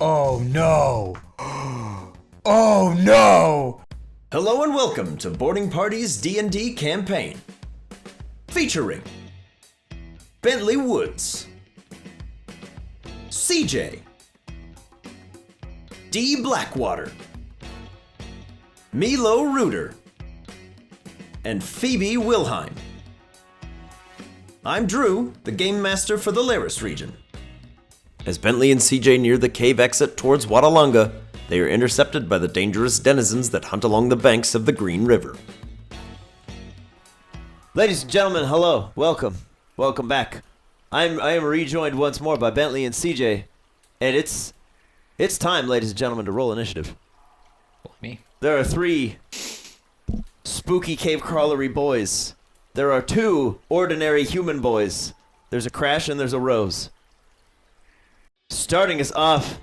Oh no! Oh no! Hello and welcome to Boarding Party's D&D campaign. Featuring Bentley Woods, CJ, D. Blackwater, Milo Reuter, and Phoebe Wilheim. I'm Drew, the Game Master for the Laris region. As Bentley and CJ near the cave exit towards Wattalanga, they are intercepted by the dangerous denizens that hunt along the banks of the Green River. Ladies and gentlemen, hello, welcome back. I am rejoined once more by Bentley and CJ, and it's time, ladies and gentlemen, to roll initiative. Me. There are 3 spooky cave crawlery boys. There are 2 ordinary human boys. There's a Crash and there's a Rose. Starting us off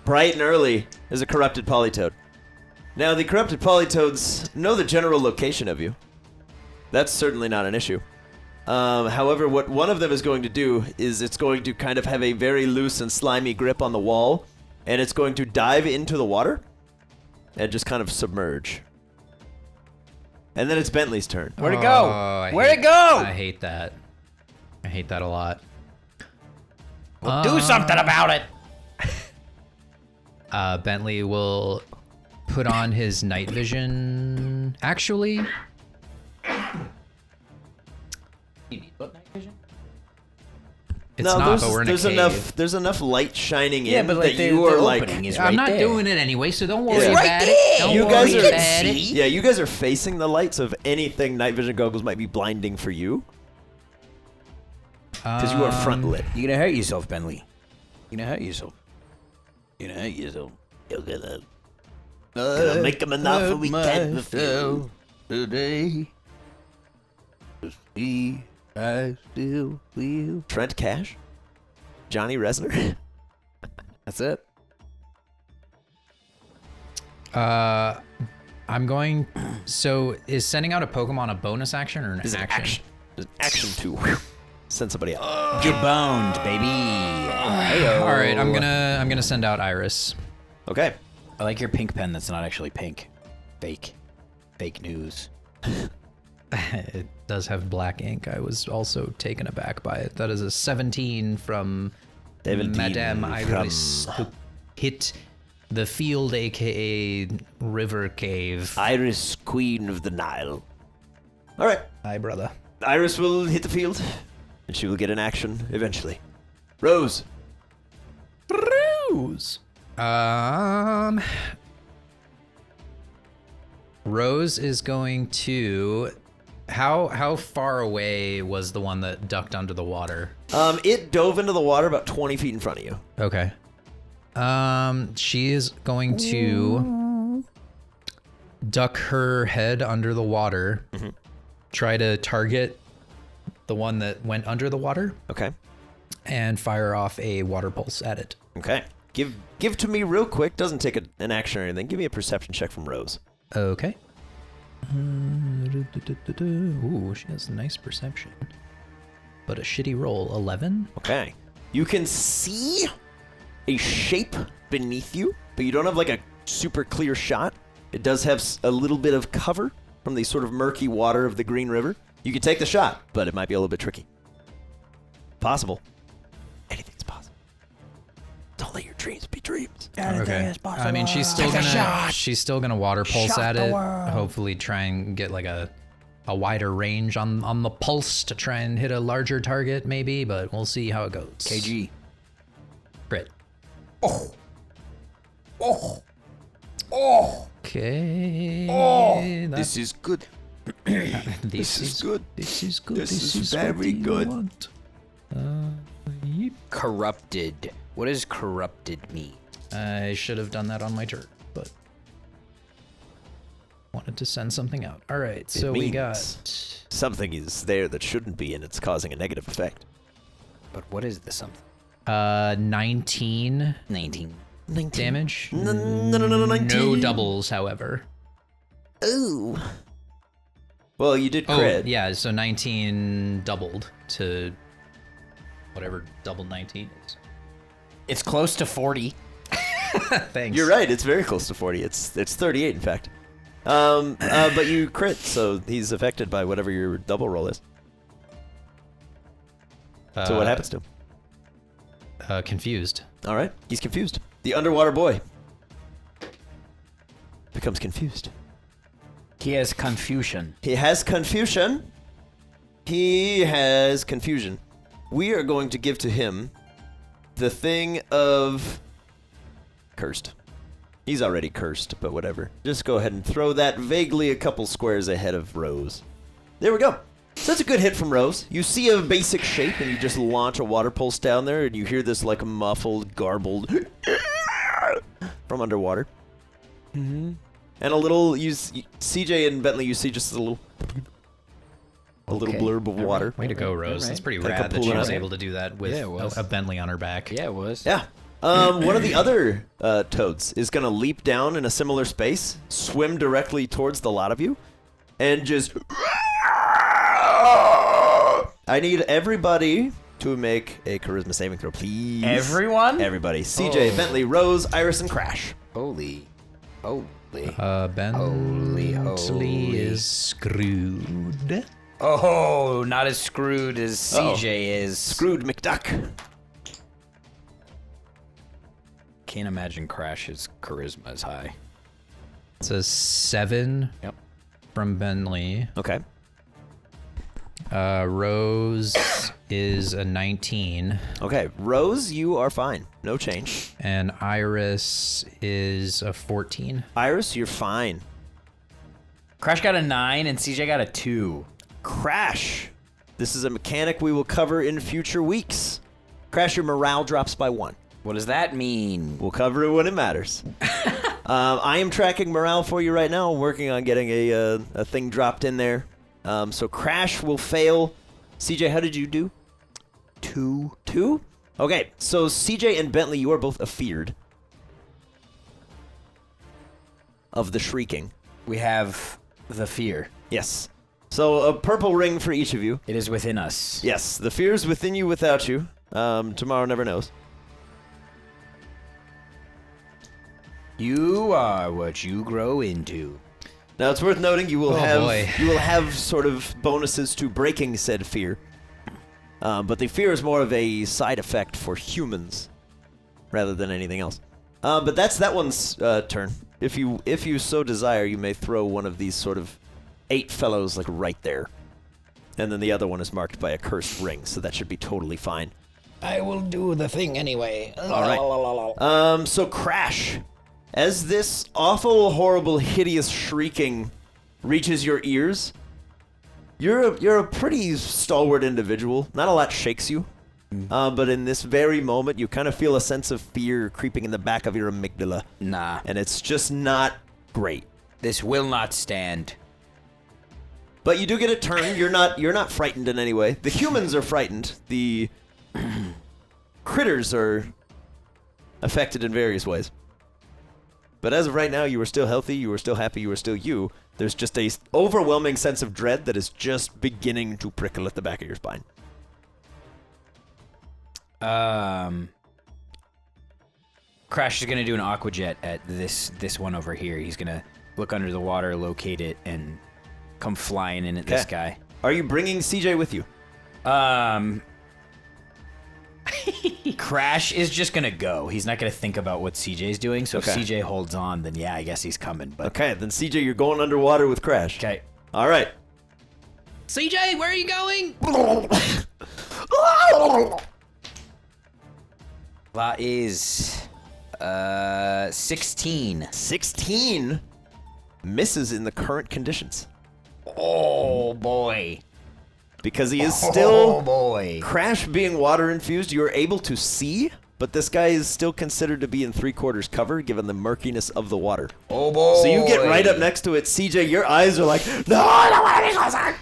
bright and early is a corrupted polytoad. Now, the corrupted polytoads know the general location of you. That's certainly not an issue. However, what one of them is going to do is it's going to kind of have a very loose and slimy grip on the wall, and it's going to dive into the water and just kind of submerge. And then it's Bentley's turn. Where'd it go? Where'd it go? I hate that. I hate that a lot. Well, do something about it. Bentley will put on his night vision. Actually, You need what night vision? it's No, not. But we're in a cave. there's enough light shining in but that you are like. is I'm right not there. doing it anyway, so don't worry It's about right it. there. Don't You worry guys are about it. Yeah, you guys are facing the light, so if anything, night vision goggles might be blinding for you because you are front lit. You're gonna hurt yourself, Bentley. You're gonna hurt yourself. You're Gonna make them an offer we can't refuse. Today, to see I still feel. Trent Cash, Johnny Resner. That's it. I'm going. So, is sending out a Pokemon a bonus action or an Is an action? action to send somebody out. Get boned, baby. Heyo. All right, I'm gonna send out Iris. Okay. I like your pink pen. That's not actually pink. Fake news. It does have black ink. I was also taken aback by it. That is a 17 from 17 Madame Iris, who hit the field, aka River Cave. Iris, Queen of the Nile. All right. Hi, brother. Iris will hit the field, and she will get an action eventually. Rose. Rose. Rose is going to. How far away was the one that ducked under the water? It dove into the water about 20 feet in front of you. Okay. She is going to duck her head under the water, try to target the one that went under the water, Okay. and fire off a water pulse at it. Okay. Give to me real quick. Doesn't take an action or anything. Give me a perception check from Rose. Okay. Ooh, she has a nice perception. But a shitty roll, 11? Okay. You can see a shape beneath you, but you don't have like a super clear shot. It does have a little bit of cover from the sort of murky water of the Green River. You can take the shot, but it might be a little bit tricky. Possible. Anything's possible. Don't let your dreams be dreams. Okay. I mean, she's still gonna water pulse at it. Hopefully, try and get like a wider range on the pulse to try and hit a larger target, maybe. But we'll see how it goes. KG. Crit. Oh. Okay. This is good. This is good. This is good. This is what very you good. want. Yep. Corrupted. What does corrupted mean? I should have done that on my turn, but wanted to send something out. All right, so we got something is there that shouldn't be, and it's causing a negative effect. But what is the something? 19 19. damage. No, 19. No doubles, however. Ooh. Well, you did Oh, crit. yeah, so 19 doubled to whatever double 19 is. It's close to 40. Thanks. You're right. It's very close to 40. It's 38, in fact. But you crit, so he's affected by whatever your double roll is. So what happens to him? Confused. All right, he's confused. The underwater boy becomes confused. He has confusion. He has confusion. He has confusion. We are going to give to him the thing of cursed. He's already cursed, but whatever. Just go ahead and throw that vaguely a couple squares ahead of Rose. There we go. So that's a good hit from Rose. You see a basic shape, and you just launch a water pulse down there, and you hear this like muffled, garbled from underwater. Mm-hmm. And a little, CJ and Bentley, you see just a little blurb of water. Way to go, Rose. Right. That's pretty Kinda rad that she pull it was out. able to do that with a Bentley on her back. Yeah, it was. Yeah. One of the other toads is going to leap down in a similar space, swim directly towards the lot of you, and just... I need everybody to make a charisma saving throw, please. Everyone? Everybody. CJ, Oh. Bentley, Rose, Iris, and Crash. Holy. Bentley is screwed. Oh, not as screwed as CJ is. Screwed McDuck. Can't imagine Crash's charisma is high. It's a 7 Yep. from Bentley. Okay. Rose is a 19. Okay. Rose, you are fine. No change. And Iris is a 14. Iris, you're fine. Crash got a 9 and CJ got a 2. Crash. This is a mechanic we will cover in future weeks. Crash, your morale drops by 1. What does that mean? We'll cover it when it matters. I am tracking morale for you right now. I'm working on getting a thing dropped in there. So Crash will fail. CJ, how did you do? 2. 2? Okay, so CJ and Bentley, you are both afeared of the shrieking. We have the fear. Yes. So a purple ring for each of you. It is within us. Yes, the fear is within you without you. Tomorrow never knows. You are what you grow into. Now it's worth noting you will boy. have sort of bonuses to breaking said fear, but the fear is more of a side effect for humans rather than anything else. But that's that one's turn. If you so desire, you may throw one of these sort of 8 fellows like right there, and then the other one is marked by a cursed ring, so that should be totally fine. I will do the thing anyway. All right. So Crash. As this awful, horrible, hideous shrieking reaches your ears, you're a pretty stalwart individual. Not a lot shakes you, but in this very moment, you kind of feel a sense of fear creeping in the back of your amygdala, Nah, and it's just not great. this will not stand. But you do get a turn. You're not frightened in any way. The humans are frightened. The critters are affected in various ways. But as of right now, you are still healthy, you are still happy, you are still you. There's just a overwhelming sense of dread that is just beginning to prickle at the back of your spine. Crash is gonna do an aqua jet at this one over here. He's gonna look under the water, locate it, and come flying in at this guy. Are you bringing CJ with you? Crash is just gonna go. He's not gonna think about what CJ's doing. So Okay. if CJ holds on, then yeah, I guess he's coming. But Okay, then CJ, you're going underwater with Crash. okay. All right. CJ, where are you going? That is 16. 16 misses in the current conditions Oh boy. because he is Oh still boy. Crash being water infused. You are able to see, but this guy is still considered to be in 3/4 cover given the murkiness of the water. Oh boy. So you get right up next to it, CJ. Your eyes are like, no, I don't want to be closer.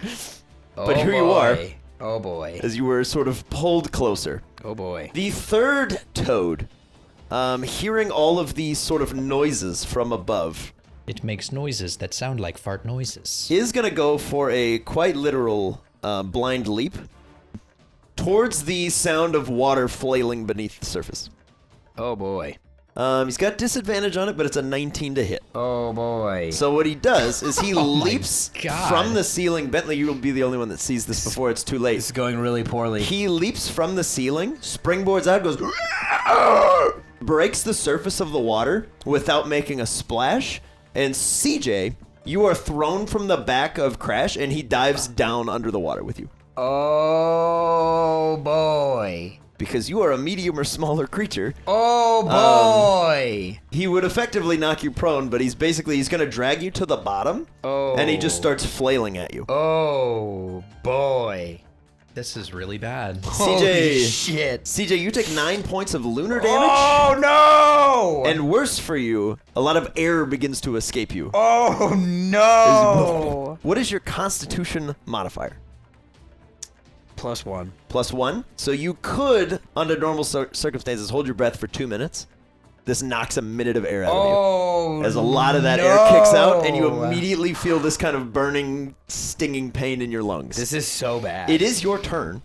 But here you are, Oh boy. as you were sort of pulled closer. Oh boy. The third toad, hearing all of these sort of noises from above, It makes noises that sound like fart noises. is going to go for a quite literal blind leap towards the sound of water flailing beneath the surface. Oh boy. He's got disadvantage on it, but it's a 19 to hit. Oh boy. So what he does is he leaps God. from the ceiling. Bentley, you will be the only one that sees this before it's too late. This is going really poorly. He leaps from the ceiling, springboards out, goes, breaks the surface of the water without making a splash, and CJ, you are thrown from the back of Crash, and he dives down under the water with you. Oh boy. Because you are a medium or smaller creature. Oh boy. He would effectively knock you prone, but he's going to drag you to the bottom, and he just starts flailing at you. Oh boy. This is really bad. Holy CJ, shit. CJ, you take 9 points of lunar damage. Oh no. And worse for you, a lot of air begins to escape you. Oh no. What is your Constitution modifier? +1. +1. So you could, under normal circumstances, hold your breath for 2 minutes. This knocks a minute of air out of you. As a lot of that air kicks out, and you immediately feel this kind of burning, stinging pain in your lungs. This is so bad. It is your turn,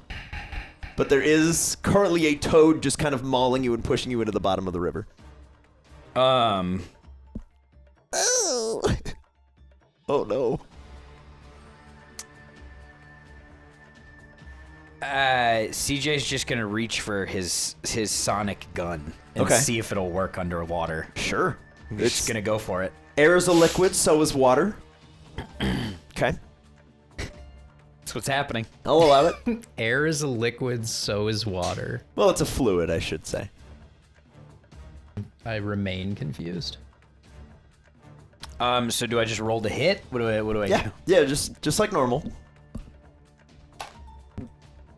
but there is currently a toad just kind of mauling you and pushing you into the bottom of the river. Oh. Oh no. CJ's just gonna reach for his sonic gun and see if it'll work underwater. Sure. He's just gonna go for it. Air is a liquid, so is water. Okay. That's what's happening. I'll allow it. Air is a liquid, so is water. Well, it's a fluid, I should say. I remain confused. So do I just roll to hit? What do I do? Yeah, just like normal.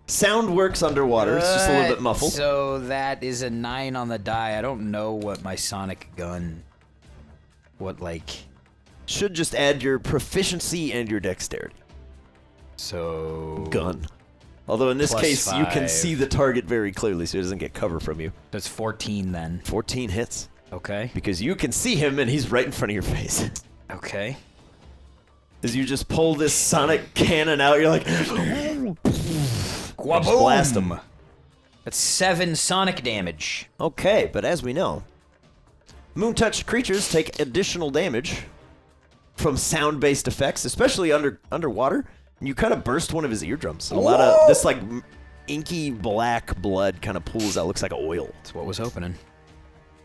Sound works underwater. It's just a little bit muffled. So that is a 9 on the die. I don't know what my sonic gun... Should just add your proficiency and your dexterity. So... Gun. Although in this case, you can 5. see the target very clearly, so he doesn't get cover from you. That's 14 then. 14 hits. Okay. Because you can see him, and he's right in front of your face. Okay. As you just pull this sonic cannon out, you're like... Just blast him. That's 7 sonic damage. Okay, but as we know, moon-touched creatures take additional damage from sound-based effects, especially underwater. And you kind of burst one of his eardrums. And a lot of this inky black blood kind of pools out. Looks like oil. That's what was opening.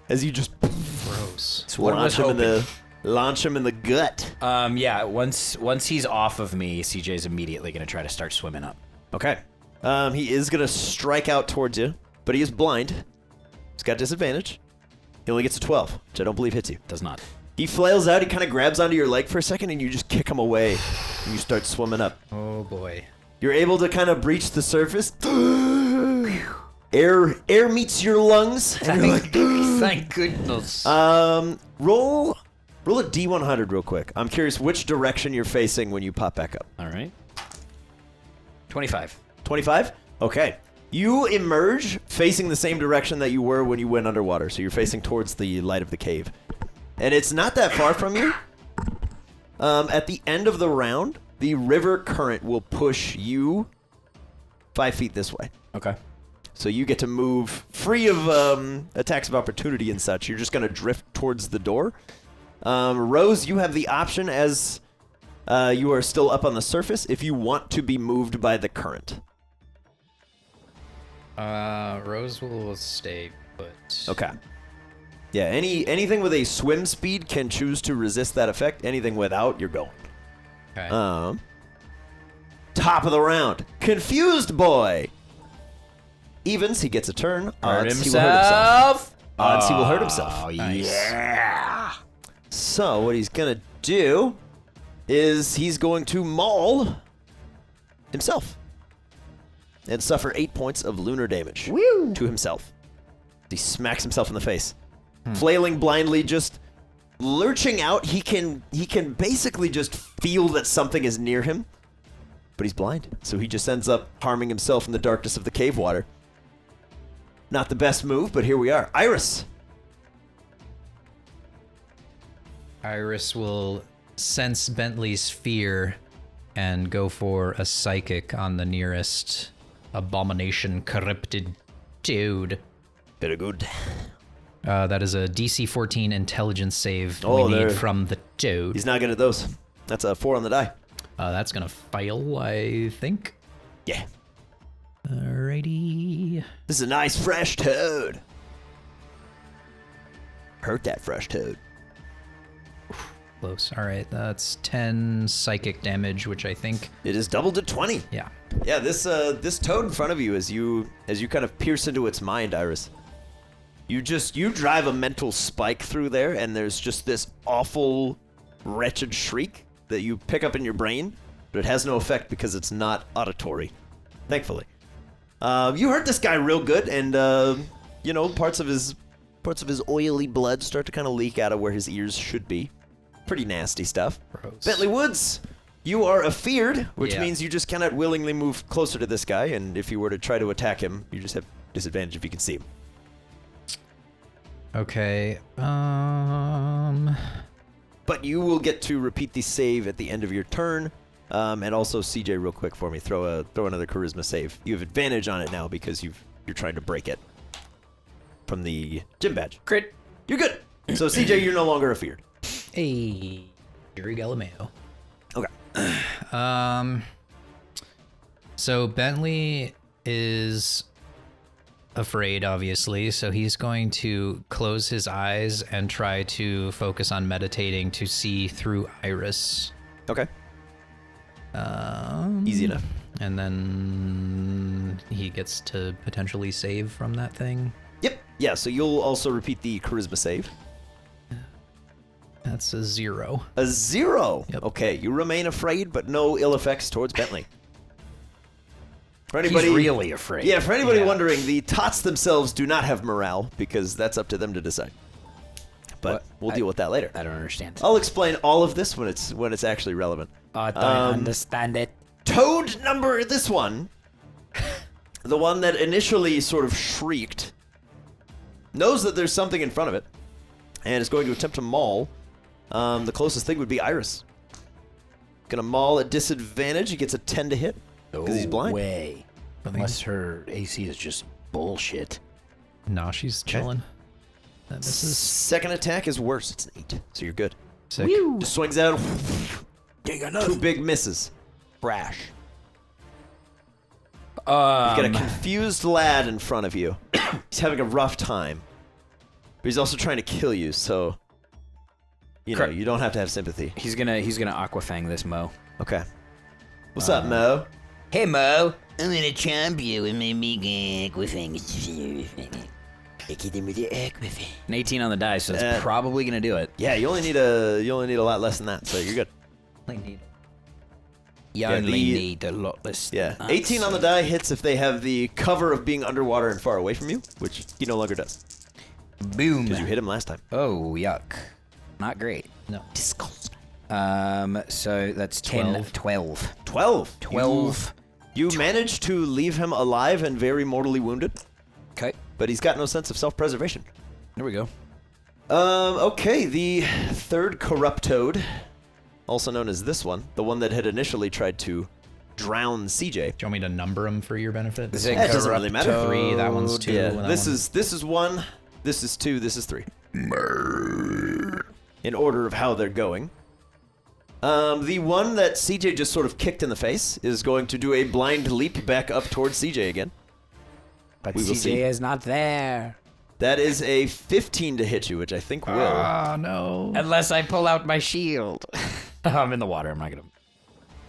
As you just Gross. That's what I was hoping. Launch him in the gut. Yeah. Once he's off of me, CJ's immediately gonna try to start swimming up. Okay. He is going to strike out towards you, but he is blind. He's got disadvantage. He only gets a 12, which I don't believe hits you. Does not. He flails out, he kind of grabs onto your leg for a second, and you just kick him away, and you start swimming up. Oh boy. You're able to kind of breach the surface. Air meets your lungs. And you're like, Thank goodness. roll a D100 real quick. I'm curious which direction you're facing when you pop back up. All right. 25. 25? Okay. You emerge facing the same direction that you were when you went underwater, so you're facing towards the light of the cave. And it's not that far from you. At the end of the round, the river current will push you 5 feet this way. Okay. So you get to move free of attacks of opportunity and such. You're just going to drift towards the door. Rose, you have the option as you are still up on the surface if you want to be moved by the current. Rose will stay put. Okay. Yeah, anything with a swim speed can choose to resist that effect. Anything without, you're going. Okay. Top of the round. Confused boy. Evens, he gets a turn. Odds, he will hurt himself. Odds, he will hurt himself. Oh, Nice. yeah. So what he's going to do is he's going to maul himself and suffer 8 points of lunar damage to himself. He smacks himself in the face. Flailing blindly, just lurching out. He can basically just feel that something is near him, but he's blind. So he just ends up harming himself in the darkness of the cave water. Not the best move, but here we are. Iris. Iris will sense Bentley's fear and go for a psychic on the nearest abomination corrupted dude. Very good. That is a DC 14 intelligence save Oh, we there. need from the toad. He's not good at those. That's a 4 on the die. That's gonna fail, I think. Yeah. Alrighty. This is a nice fresh toad. Hurt that fresh toad. Close. All right, that's 10 psychic damage, which I think. It is doubled to 20. Yeah. Yeah, this toad in front of you, as you kind of pierce into its mind, Iris. You drive a mental spike through there, and there's just this awful, wretched shriek that you pick up in your brain, but it has no effect because it's not auditory. Thankfully, you hurt this guy real good, and parts of his oily blood start to kind of leak out of where his ears should be. Pretty nasty stuff. Gross. Bentley Woods, you are afeared, which Yeah. means you just cannot willingly move closer to this guy, and if you were to try to attack him, you just have disadvantage if you can see him. Okay. But you will get to repeat the save at the end of your turn, and also CJ, real quick for me, throw another charisma save. You have advantage on it now because you're trying to break it from the gym badge. Crit. You're good. So CJ, you're no longer afeared. Hey, Jerry Gallimeo. Okay. So Bentley is afraid, obviously, so he's going to close his eyes and try to focus on meditating to see through Iris. Okay. Easy enough. And then he gets to potentially save from that thing. Yep. Yeah. So you'll also repeat the charisma save. That's a 0. A 0. Yep. Okay. You remain afraid, but no ill effects towards Bentley. For He's anybody really afraid. Yeah, for anybody wondering, the tots themselves do not have morale because that's up to them to decide. But What? we'll deal with that later. I don't understand. I'll explain all of this when it's actually relevant. I don't understand it. Toad number this one, the one that initially sort of shrieked, knows that there's something in front of it, and is going to attempt to maul. The closest thing would be Iris. Gonna maul at disadvantage. He gets a 10 to hit because he's blind. Way. Unless her AC is just bullshit. Nah, she's chilling. That misses. Second attack is worse. It's an 8, so you're good. Sick. Just swings out. Take 2 big misses. Crash. You've Um, got a confused lad in front of you. He's having a rough time. But he's also trying to kill you, so Correct. you don't have to have sympathy. he's gonna Aquafang this Mo. Okay. What's up, Mo? Hey Mo. I'm gonna chomp you with my big Aquafang. I get him with your Aquafang. An 18 on the die, so it's probably gonna do it. Yeah, you only need a lot less than that, so you're good. You Yeah, only the- need a lot less. Yeah. than that, 18 on the die hits if they have the cover of being underwater and far away from you, which he no longer does. Boom. Because you hit him last time. Oh, yuck. Not great. No. So that's 10, 12. 12. 12. You managed to leave him alive and very mortally wounded, Okay. but he's got no sense of self-preservation. There we go. Okay, the third corrupt toad, also known as this one, the one that had initially tried to drown CJ. Do you want me to number them for your benefit? Is it That doesn't really matter. corrupt 3, that one's toad? 2. Yeah, and that this one- is 1, this is 2, this is 3. In order of how they're going. The one that CJ just sort of kicked in the face is going to do a blind leap back up towards CJ again. But We will CJ see. is not there. That is a 15 to hit you, which I think will. Ah, no. Unless I pull out my shield. I'm in the water. I'm not gonna.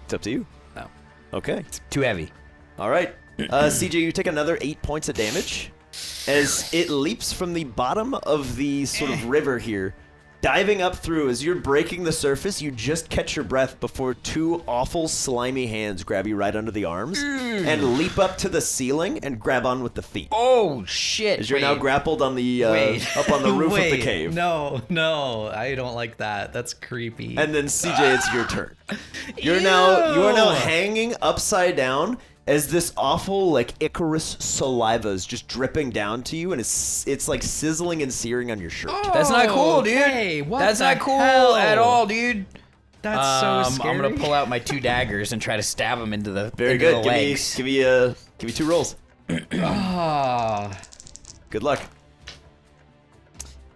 It's up to you. No. Okay. Too heavy. All right. CJ, you take another 8 points of damage as it leaps from the bottom of the sort of river here, diving up through. As you're breaking the surface, you just catch your breath before 2 awful, slimy hands grab you right under the arms and leap up to the ceiling and grab on with the feet. Oh shit! As you're now grappled on the up on the roof of the cave. No, I don't like that. That's creepy. And then CJ, it's your turn. You are now hanging upside down as this awful like Icarus saliva is just dripping down to you, and it's like sizzling and searing on your shirt. That's not cool, dude. Hey, what That's the not cool hell? at all, dude. That's so scary. I'm gonna pull out my 2 daggers and try to stab him into the Very into good. The legs. Give me 2 rolls. Ah. Good luck.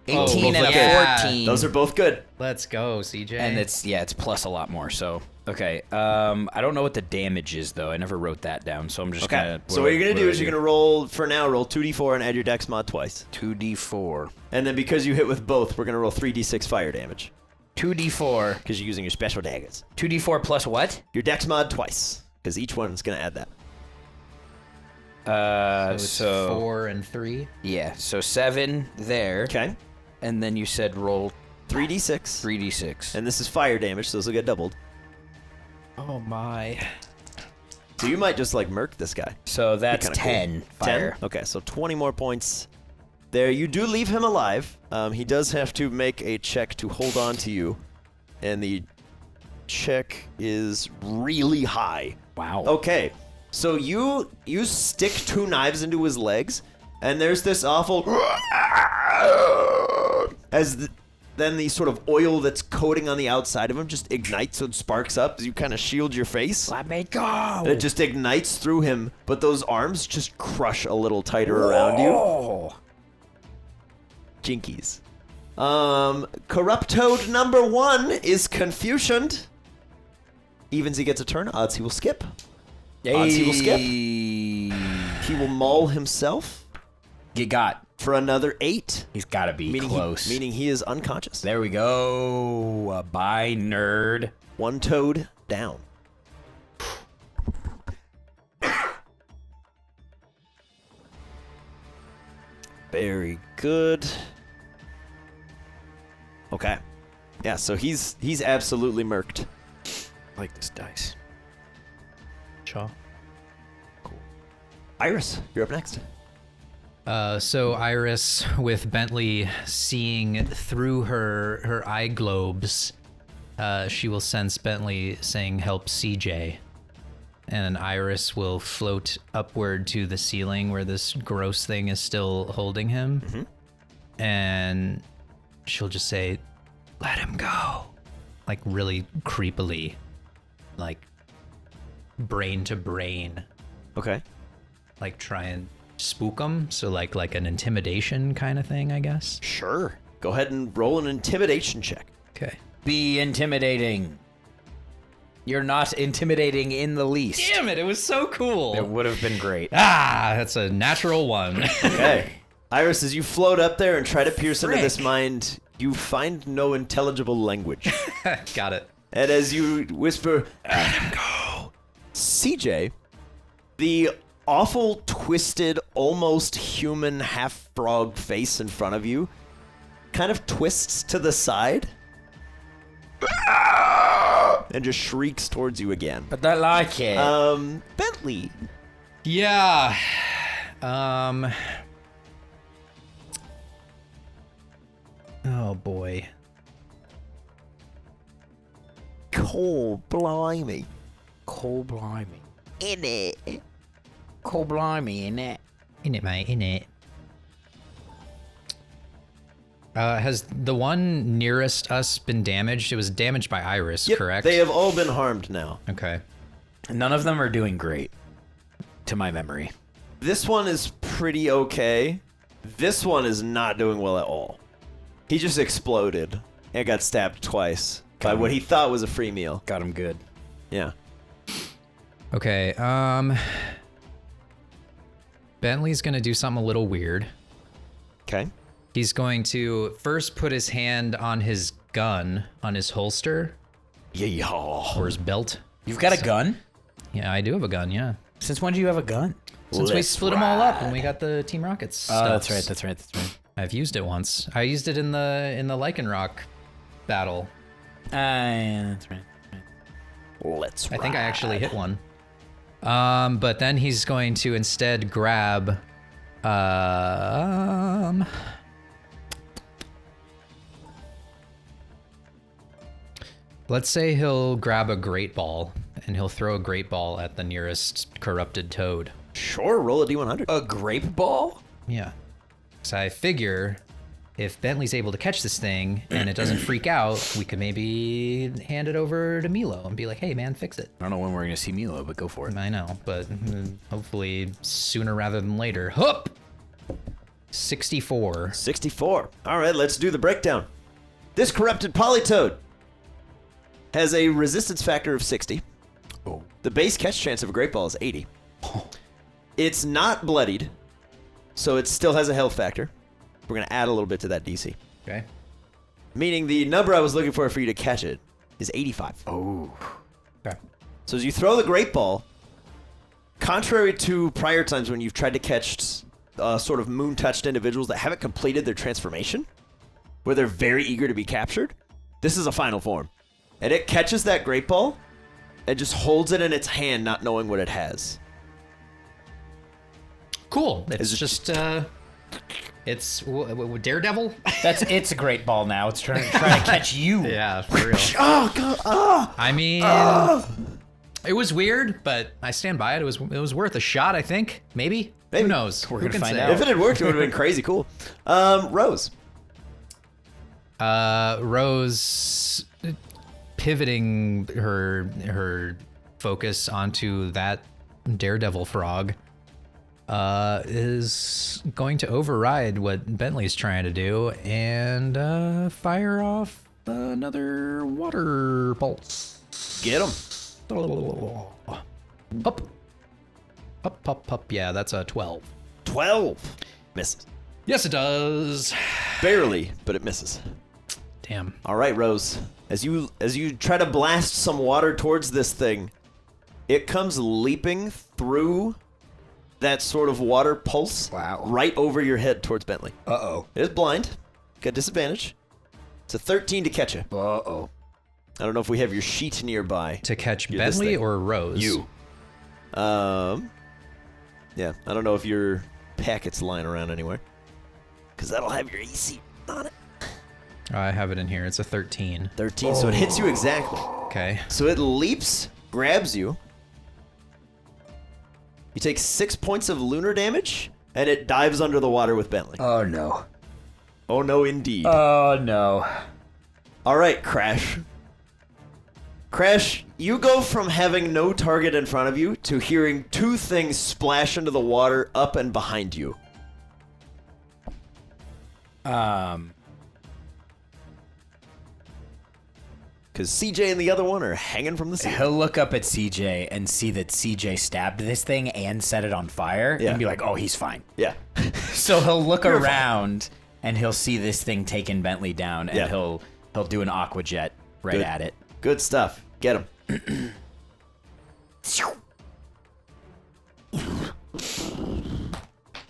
18 and a yeah. 14. Those are both good. Let's go, CJ. And it's plus a lot more. So okay. I don't know what the damage is though. I never wrote that down. So I'm just Okay. gonna. So what you're gonna do is you're gonna roll 2d4 and add your dex mod twice. 2d4. And then because you hit with both, we're gonna roll 3d6 fire damage 2d4. because you're using your special daggers. 2d4 plus what? Your dex mod twice because each one's gonna add that. so 4 and 3. Yeah. So 7 there. Okay. And then you said roll 3d6. 3d6. And this is fire damage, so this will get doubled. Oh my. So you might just like murk this guy. So that's Kinda 10 cool. fire. 10? Okay, so 20 more points. There, you do leave him alive. He does have to make a check to hold on to you. And the check is really high. Wow. Okay, so you stick 2 knives into his legs, and there's this awful... Then the sort of oil that's coating on the outside of him just ignites and sparks up as you kind of shield your face. Let me go. And it just ignites through him, but those arms just crush a little tighter around you. Oh. Jinkies. Corrupt Toad number 1 is Confusioned. Evens he gets a turn, odds he will skip. Odds he will skip. He will maul himself You got. for another 8. He's got to be Meaning close. meaning he is unconscious. There we go. Bye, nerd. 1 toad down. Very good. Okay. Yeah, so he's absolutely murked. I like this dice. Shaw. Iris, you're up next. So Iris, with Bentley seeing through her eye globes, she will sense Bentley saying, "Help CJ." And Iris will float upward to the ceiling where this gross thing is still holding him. Mm-hmm. And she'll just say, "Let him go." Like really creepily. Like brain to brain. Okay. Like try and spook him. So like an intimidation kind of thing, I guess. Sure. Go ahead and roll an intimidation check. Okay. Be intimidating. You're not intimidating in the least. Damn it, it was so cool. It would have been great. Ah, that's a natural one. Okay. Iris, as you float up there and try to pierce into this Frick. mind, you find no intelligible language. Got it. And as you whisper, "Let him go," CJ, the awful, twisted, almost human half-frog face in front of you kind of twists to the side and just shrieks towards you again. But I like it. Bentley. Yeah. Oh boy. Oh, blimey. Cold blimey. In it. Cold blimey, innit? In it, mate, in it. Has the one nearest us been damaged? It was damaged by Iris, Yep, correct? they have all been harmed now. Okay. None of them are doing great, to my memory. This one is pretty okay. This one is not doing well at all. He just exploded and got stabbed twice by what he thought was a free meal. Got him good. Yeah. Okay, Bentley's gonna do something a little weird. Okay. He's going to first put his hand on his gun, on his holster, Yeah. or his belt. You've got a gun? Yeah, I do have a gun, yeah. Since when do you have a gun? Since we Let's split them all up and we got the Team Rockets stuff. That's right. I've used it once. I used it in the Lycanroc battle. Yeah, that's right. Let's I think I actually hit one. But then he's going to instead grab let's say he'll grab a great ball and he'll throw a great ball at the nearest corrupted toad. Sure, roll a D100. A grape ball? Yeah. So I figure if Bentley's able to catch this thing and it doesn't freak out, we could maybe hand it over to Milo and be like, "Hey man, fix it." I don't know when we're going to see Milo, but go for it. I know, but hopefully sooner rather than later. Hup! 64. 64. All right, let's do the breakdown. This corrupted Polytoad has a resistance factor of 60. Oh. The base catch chance of a Great Ball is 80. It's not bloodied, so it still has a health factor. We're going to add a little bit to that DC. Okay. Meaning the number I was looking for you to catch it is 85. Oh. Okay. So as you throw the Great Ball, contrary to prior times when you've tried to catch sort of moon-touched individuals that haven't completed their transformation, where they're very eager to be captured, this is a final form. And it catches that Great Ball and just holds it in its hand, not knowing what it has. Cool. It's just, it's Daredevil? It's a great ball now. It's trying to catch you. Yeah, for real. Oh, God. Oh. I mean, it was weird, but I stand by it. It was worth a shot, I think. Maybe. Maybe. Who knows? We're Who gonna can find say? out. If it had worked, it would have been crazy cool. Rose. Rose pivoting her focus onto that Daredevil frog is going to override what Bentley's trying to do and fire off another water pulse. Get him. Up. Up. Yeah, that's a 12. 12. Misses. Yes, it does. Barely, but it misses. Damn. All right, Rose. As you try to blast some water towards this thing, it comes leaping through that sort of water pulse right over your head towards Bentley. Uh-oh. It is blind. Got disadvantage. It's a 13 to catch you. Uh-oh. I don't know if we have your sheet nearby. To catch You're this Bentley thing. or Rose? You. Yeah, I don't know if your packet's lying around anywhere. Because that'll have your AC on it. I have it in here. It's a 13. 13, so it hits you exactly. Okay. So it leaps, grabs you. You take 6 points of lunar damage, and it dives under the water with Bentley. Oh, no. Oh, no, indeed. Oh, no. All right, Crash. Crash, you go from having no target in front of you to hearing two things splash into the water up and behind you. Because CJ and the other one are hanging from the ceiling. He'll look up at CJ and see that CJ stabbed this thing and set it on fire Yeah. and be like, oh, he's fine. Yeah. So he'll look You're around and he'll see this thing taking Bentley down and Yeah. he'll do an aqua jet right Good. at it. Good stuff. Get him.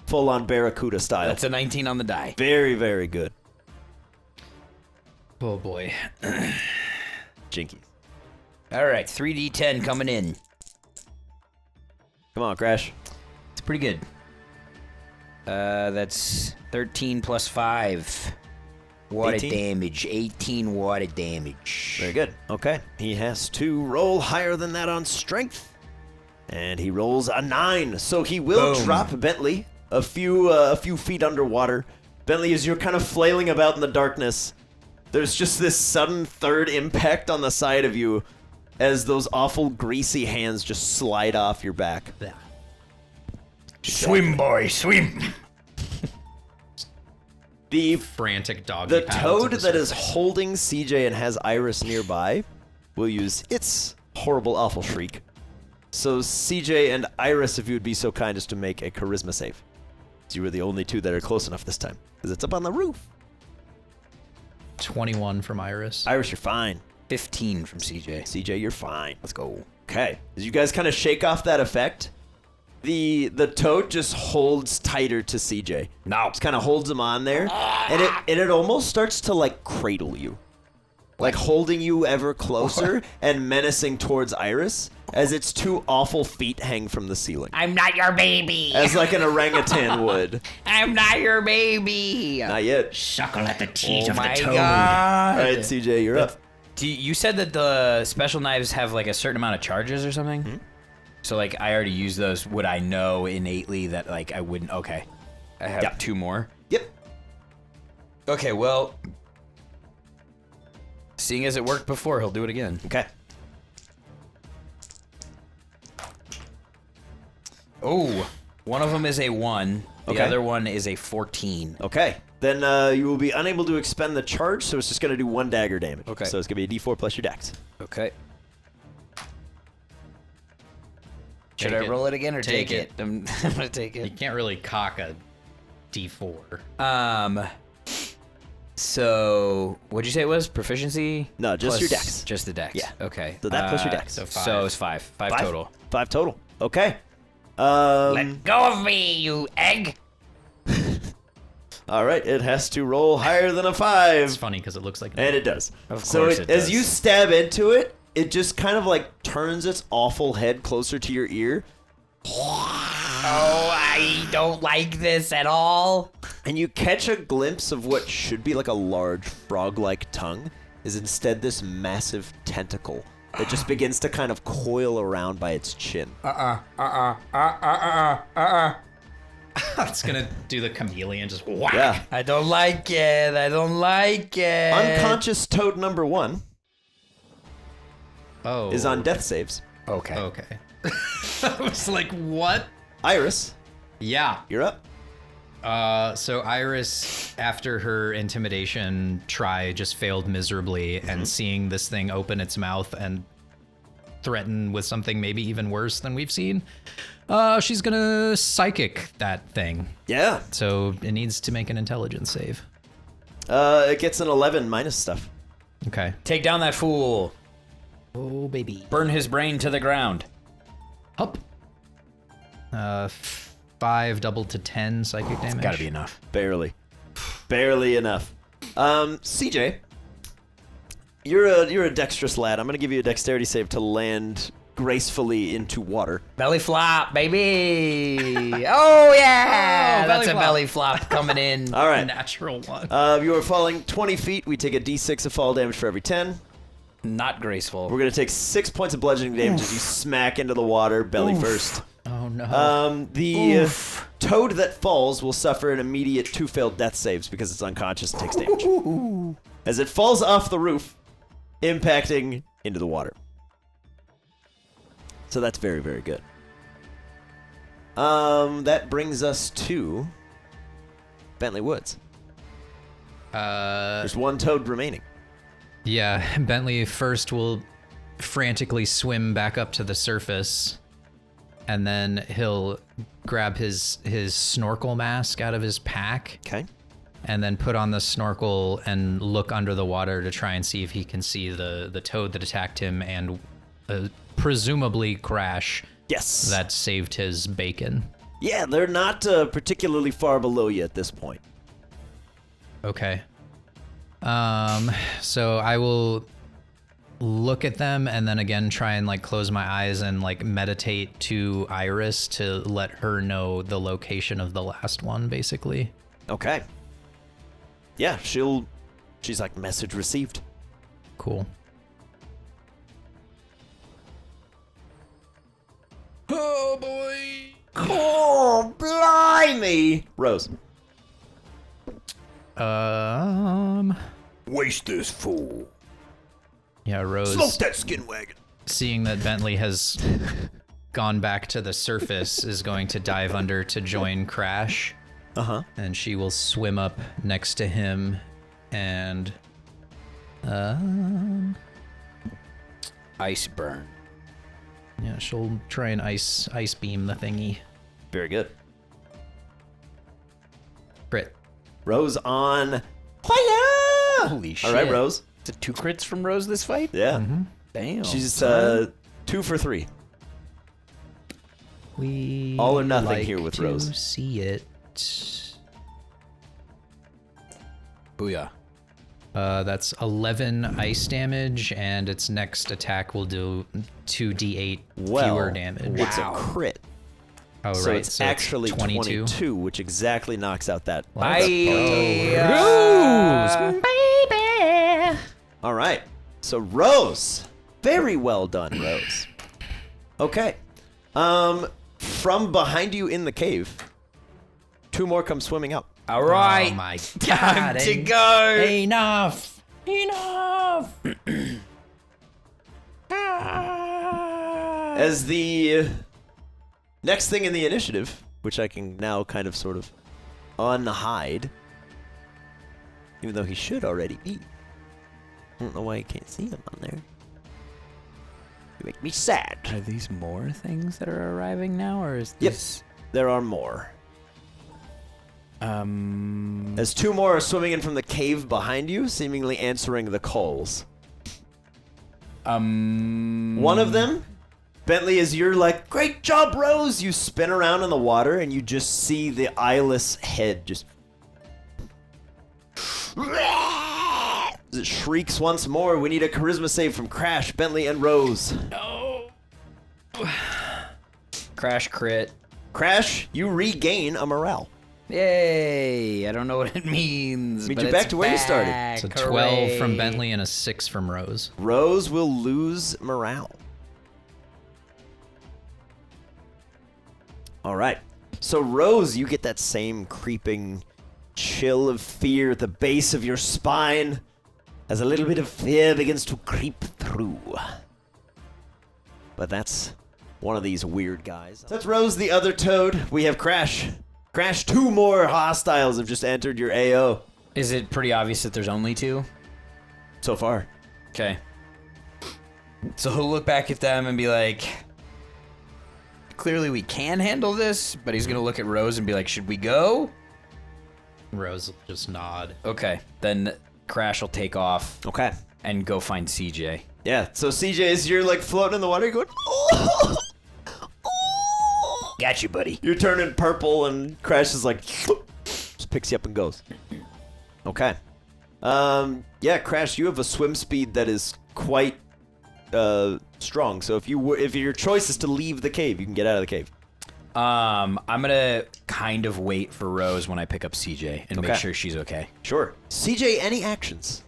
Full on Barracuda style. That's a 19 on the die. Very, very good. Oh boy. Jinky. All right, 3d10 coming in. Come on, Crash. It's pretty good. That's 13 plus 5. Water 18? damage. 18 water damage. Very good. Okay. He has to roll higher than that on strength. And he rolls a 9. So he will Boom. drop Bentley a few feet underwater. Bentley, as you're kind of flailing about in the darkness, there's just this sudden third impact on the side of you as those awful greasy hands just slide off your back. Swim, boy, swim. The Frantic dog. toad that is holding CJ and has Iris nearby will use its horrible, awful shriek. So CJ and Iris, if you would be so kind as to make a charisma save. You were the only two that are close enough this time, because it's up on the roof. 21 from Iris. Iris, you're fine. 15 from CJ. CJ, you're fine. Let's go. Okay. As you guys kind of shake off that effect, the toad just holds tighter to CJ. No. Just kind of holds him on there, and it almost starts to like cradle you, like holding you ever closer and menacing towards Iris as its two awful feet hang from the ceiling, I'm not your baby. as like an orangutan would. I'm not your baby. Not yet. Suckle at the teeth Oh of my the toad. god. All right, CJ, you're up. You said that the special knives have like a certain amount of charges or something? Mm-hmm. So like I already used those. Would I know innately that like I wouldn't? Okay. I have Yep. 2 more. Yep. Okay, well, seeing as it worked before, he'll do it again. Okay. Oh, One of them is a 1. The Okay. other one is a 14. Okay. Then you will be unable to expend the charge, so it's just going to do 1 dagger damage. Okay. So it's going to be a d4 plus your dex. Okay. Should Take I it. roll it again or Take take it? I'm gonna take You it. can't really cock a D4. So what'd you say it was? Proficiency? No, just Plus- your dex. Just the dex. Yeah. Okay. So that plus your dex. So 5. So it's 5. 5 total. 5 total. Okay. Let go of me, you egg! All right. It has to roll higher than a 5. It's funny because it looks like And it does. Of So course it as does. you stab into it, it just kind of like turns its awful head closer to your ear, Oh, I don't like this at all. and you catch a glimpse of what should be like a large frog-like tongue is instead this massive tentacle that just begins to kind of coil around by its chin. It's gonna do the chameleon, just whack. Yeah. I don't like it. I don't like it. Unconscious toad number 1 Oh. is on death saves. Okay. Okay. I was like, what? Iris, Yeah. you're up. So Iris, after her intimidation try, just failed miserably, and seeing this thing open its mouth and threaten with something maybe even worse than we've seen, she's gonna psychic that thing. Yeah. So it needs to make an intelligence save. It gets an 11 minus stuff. Okay. Take down that fool. Oh baby. Burn his brain to the ground. Up. 5 doubled to 10 psychic damage. Gotta be enough. Barely. Barely enough. CJ, you're a dexterous lad. I'm gonna give you a dexterity save to land gracefully into water. Belly flop, baby. Oh, yeah. Oh, That's belly a flop. belly flop coming in. All right. Natural one. You are falling 20 feet. We take a d6 of fall damage for every 10. Not graceful. We're gonna take 6 points of bludgeoning damage as you smack into the water, belly first. Oh no. The toad that falls will suffer an immediate 2 failed death saves because it's unconscious and takes damage. As it falls off the roof, impacting into the water. So that's very, very good. That brings us to Bentley Woods. There's 1 toad remaining. Yeah, Bentley first will frantically swim back up to the surface, and then he'll grab his snorkel mask out of his pack, Okay. and then put on the snorkel and look under the water to try and see if he can see the toad that attacked him and presumably Crash Yes. that saved his bacon. Yeah, they're not particularly far below you at this point. Okay. So I will look at them and then again try and like close my eyes and like meditate to Iris to let her know the location of the last one, basically. Okay. Yeah, she's like, message received. Cool. Oh boy. Oh, blimey. Rose. Waste this fool. Yeah, Rose, Smoke that skin wagon. seeing that Bentley has gone back to the surface, is going to dive under to join Crash. Uh-huh. And she will swim up next to him and Ice burn. yeah, she'll try and ice beam the thingy. Very good. Crit. Rose on fire. Holy shit. All right, Rose. Is it 2 crits from Rose this fight? Yeah. Damn. She's 2 for 3. We All or nothing like here with to Rose. See it. Booyah. That's 11 ice damage, and its next attack will do 2d8 Well, fewer damage. it's a crit. Oh, So right. it's actually 22, which exactly knocks out that. Baby. All right. So Rose, very well done, Rose. Okay. From behind you in the cave, 2 more come swimming up. All right. Oh my Time god. to go. Enough. Enough. As the next thing in the initiative which I can now kind of sort of unhide. Even though he should already be. I don't know why you can't see him on there. You make me sad. Are these more things that are arriving now, or is Yep. this? There are more. As 2 more are swimming in from the cave behind you, seemingly answering the calls. One of them, Bentley, as you're like, great job, Rose! You spin around in the water and you just see the eyeless head just... As it shrieks once more, we need a charisma save from Crash, Bentley, and Rose. No. Crash crit. Crash, you regain a morale. Yay! I don't know what it means. Means but you're it's back to where you started. back. It's a 12 from Hooray. Bentley and a 6 from Rose. Rose will lose morale. All right. So, Rose, you get that same creeping chill of fear at the base of your spine as a little bit of fear begins to creep through. But that's one of these weird guys. That's Rose, the other toad. We have Crash. Crash, 2 more hostiles have just entered your AO. Is it pretty obvious that there's only 2? So far. Okay. So he'll look back at them and be like, clearly we can handle this, but he's going to look at Rose and be like, should we go? Rose will just nod. Okay. Then Crash will take off Okay. and go find CJ. Yeah, so CJ, as you're like floating in the water, you're going, oh! Got you, buddy. You're turning purple, and Crash is like, just picks you up and goes. Okay. Yeah, Crash, you have a swim speed that is quite strong. So if your choice is to leave the cave, you can get out of the cave. I'm gonna kind of wait for Rose when I pick up CJ and Okay. make sure she's okay. Sure. CJ, any actions?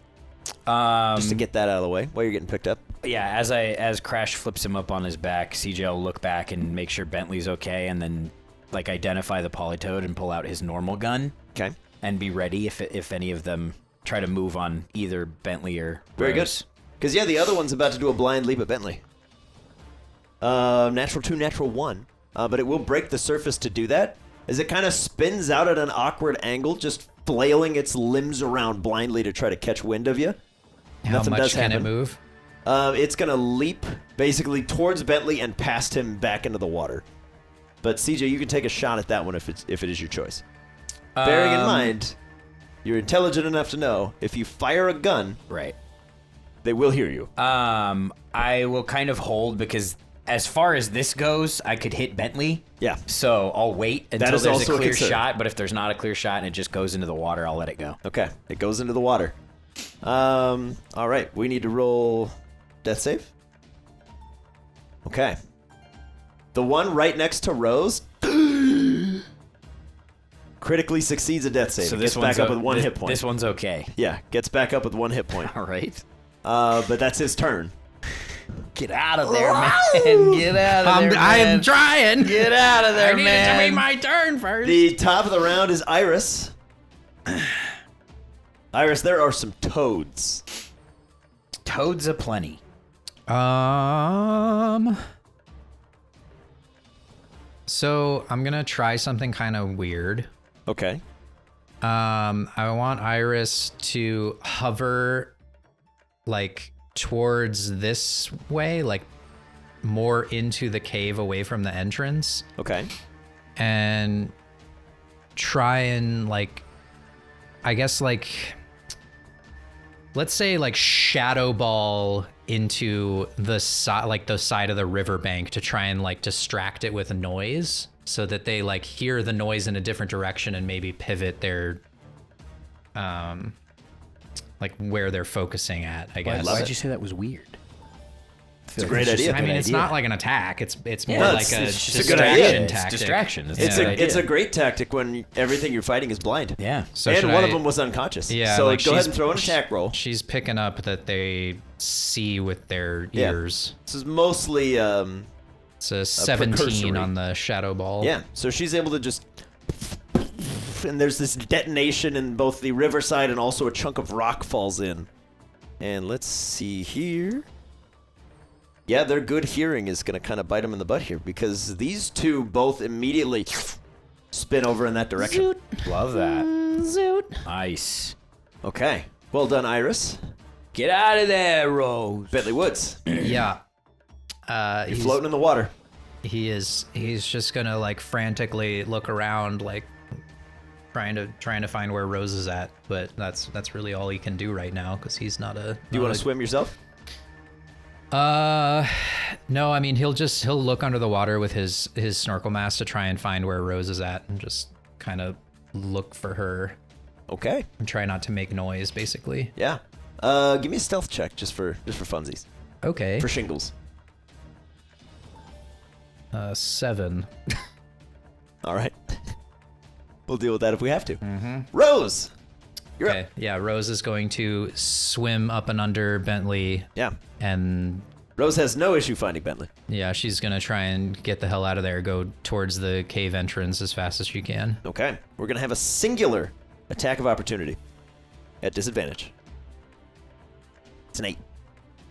Just to get that out of the way while you're getting picked up. Yeah, as Crash flips him up on his back, CJ will look back and make sure Bentley's okay, and then like identify the polytoad and pull out his normal gun. Okay. And be ready if any of them try to move on either Bentley or Very Rose. good. Because, yeah, the other one's about to do a blind leap at Bentley. Natural 2, natural 1. But it will break the surface to do that, as it kind of spins out at an awkward angle, just flailing its limbs around blindly to try to catch wind of you. How Nothing much does can it happen. move? It's going to leap basically towards Bentley and past him back into the water. But, CJ, you can take a shot at that one if it is your choice. Bearing in mind, you're intelligent enough to know if you fire a gun, Right. they will hear you. I will kind of hold because as far as this goes, I could hit Bentley. Yeah. So I'll wait until is there's also a a clear concern. shot, but if there's not a clear shot and it just goes into the water, I'll let it go. Okay, it goes into the water. All right, we need to roll death save. Okay. The one right next to Rose critically succeeds a death save. So It this gets back one's up with 1 hit point. This one's okay. Yeah, gets back up with 1 hit point. All right. But that's his turn. Get out of there, man. Get out of there, man. I'm trying. Get out of there, I need man. it to be my turn first. The top of the round is Iris. Iris, there are some toads. Toads aplenty. So I'm gonna try something kind of weird. Okay. I want Iris to hover like towards this way, like more into the cave away from the entrance, Okay. and try and like, I guess like, let's say like shadow ball into the side, like the side of the riverbank to try and like distract it with noise so that they like hear the noise in a different direction and maybe pivot their, like where they're focusing at, I guess. love Why'd it. you say that was weird? It's a great idea. I mean, it's not like an attack. It's more No, like a it's just a good idea. distraction It's tactic. distraction. It's a great tactic when everything you're fighting is blind. Yeah. So and should one I- of them was unconscious. Yeah, So like go ahead she's- and throw an attack roll. She's picking up that they see with their Yeah. ears. This is mostly, It's a 17 precursory. on the shadow ball. yeah. So she's able to just, and there's this detonation in both the riverside and also a chunk of rock falls in. And let's see here. Yeah, their good hearing is going to kind of bite them in the butt here because these two both immediately spin over in that direction. Zoot. Love that. Zoot. Nice. Okay. Well done, Iris. Get out of there, Rose. Bentley Woods. Yeah. You're He's- floating in the water. He's just gonna like frantically look around, like trying to find where Rose is at. But that's really all he can do right now because he's not a. Do you want to swim yourself? No. I mean, he'll look under the water with his snorkel mask to try and find where Rose is at, and just kind of look for her Okay. and try not to make noise, basically. Yeah. Give me a stealth check just for funsies. Okay. For shingles. 7. All right. We'll deal with that if we have to. Rose. You're Okay. up. Yeah. Rose is going to swim up and under Bentley, Yeah. and Rose has no issue finding Bentley. yeah, she's gonna try and get the hell out of there. Go towards the cave entrance as fast as she can. Okay. We're going to have a singular attack of opportunity at disadvantage. It's an 8.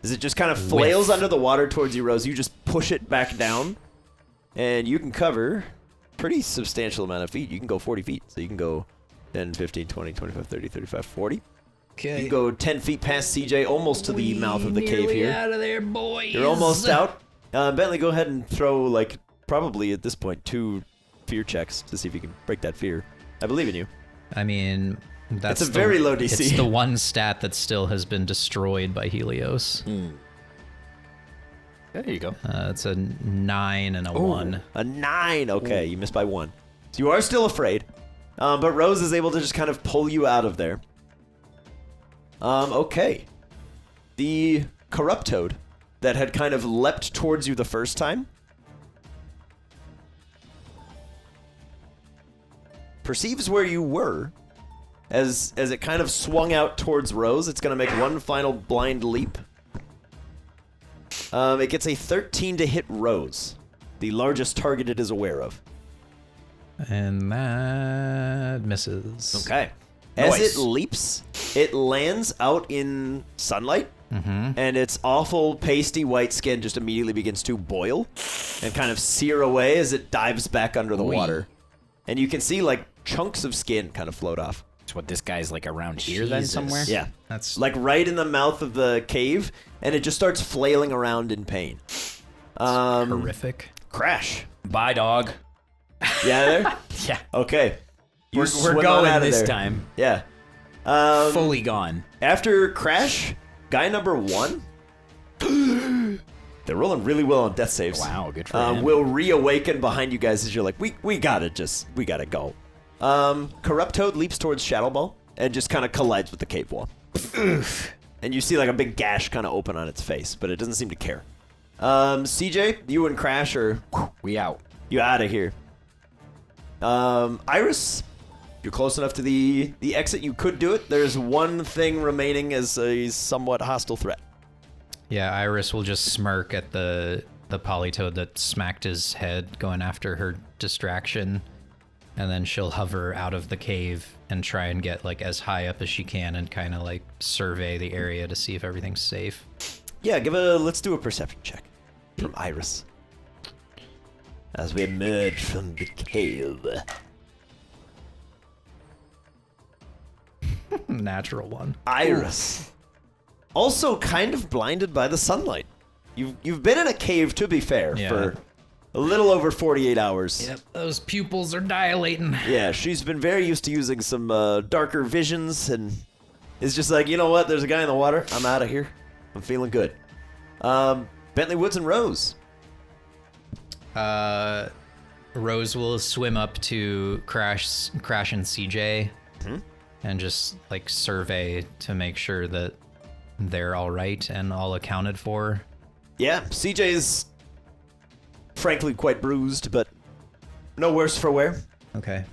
As it just kind of flails under the water towards you, Rose, you just push it back down, and you can cover a pretty substantial amount of feet. You can go 40 feet. So you can go 10, 15, 20, 25, 30, 35, 40. You Okay. can go 10 feet past CJ, almost to the mouth of the cave here. Out of there, boys. You're almost out. Bentley, go ahead and throw, like, probably at this point, 2 fear checks to see if you can break that fear. I believe in you. I mean, that's It's a very low DC. It's the one stat that still has been destroyed by Helios. There you go. It's a 9 and a 1. A 9. Okay, you missed by 1. So you are still afraid. But Rose is able to just kind of pull you out of there. Okay. The corrupt toad that had kind of leapt towards you the first time perceives where you were. As it kind of swung out towards Rose, it's going to make one final blind leap. It gets a 13 to hit Rose, the largest target it is aware of. And that misses. Okay. As Nice. it leaps, it lands out in sunlight, and its awful pasty white skin just immediately begins to boil and kind of sear away as it dives back under the water. And you can see, like, chunks of skin kind of float off. That's what this guy's like around here then Jesus. somewhere? Yeah. That's Like right in the mouth of the cave, and it just starts flailing around in pain. horrific. Crash. Bye, dog. Yeah, there? Yeah. Okay. You We're swim on going out of this there. time. Yeah. Fully gone. After Crash, guy number 1, they're rolling really well on death saves. Wow, good for him. Will reawaken behind you guys as you're like, we gotta go. Corrupt Toad leaps towards Shadow Ball and just kind of collides with the cave wall. And you see like a big gash kind of open on its face, but it doesn't seem to care. CJ, you and Crash are We out. you out of here. Iris, you're close enough to the exit. You could do it. There's one thing remaining as a somewhat hostile threat. Yeah, Iris will just smirk at the polytoad that smacked his head, going after her distraction, and then she'll hover out of the cave and try and get like as high up as she can and kind of like survey the area to see if everything's safe. Yeah, let's do a perception check from Iris. As we emerge from the cave. Natural one. Iris. Also kind of blinded by the sunlight. You've been in a cave, to be fair, Yeah. for a little over 48 hours. Yep, those pupils are dilating. Yeah, she's been very used to using some darker visions and is just like, you know what, there's a guy in the water. I'm out of here. I'm feeling good. Bentley Woods and Rose. Rose will swim up to Crash and CJ and just like survey to make sure that they're all right and all accounted for. Yeah, CJ's frankly quite bruised, but no worse for wear. Okay.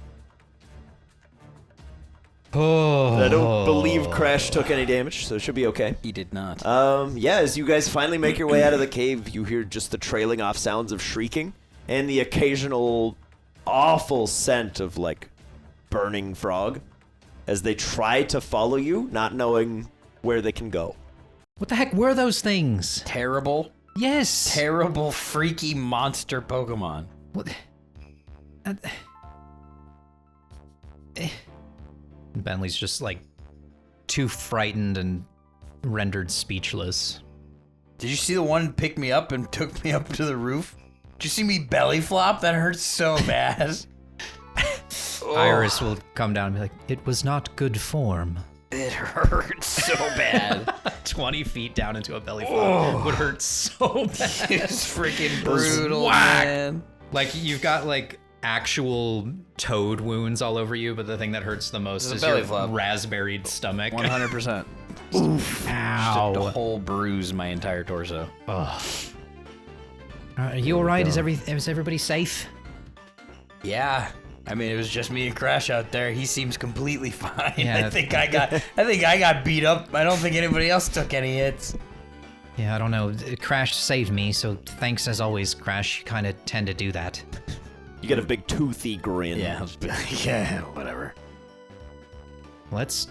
Oh. I don't believe Crash took any damage, so it should be okay. He did not. Yeah, as you guys finally make your way out of the cave, you hear just the trailing off sounds of shrieking and the occasional awful scent of, like, burning frog as they try to follow you, not knowing where they can go. What the heck were those things? Terrible, Yes. terrible, freaky monster Pokemon. What? Bentley's just like too frightened and rendered speechless. Did you see the one pick me up and took me up to the roof? Did you see me belly flop? That hurts so bad. Iris will come down and be like, it was not good form. It hurts so bad. 20 feet down into a belly flop would hurt so bad. It's freaking brutal, man. Like, you've got, like, actual toad wounds all over you, but the thing that hurts the most is belly your flop. raspberried stomach. 100%. Oof. Ow. Just a whole bruise my entire torso. Ugh. Are you alright? Is everybody safe? Yeah. I mean, it was just me and Crash out there. He seems completely fine. Yeah. I think I got beat up. I don't think anybody else took any hits. Yeah, I don't know. Crash saved me, so thanks as always, Crash. You kind of tend to do that. You get a big toothy grin. Yeah, I'll just be like, yeah, whatever. Let's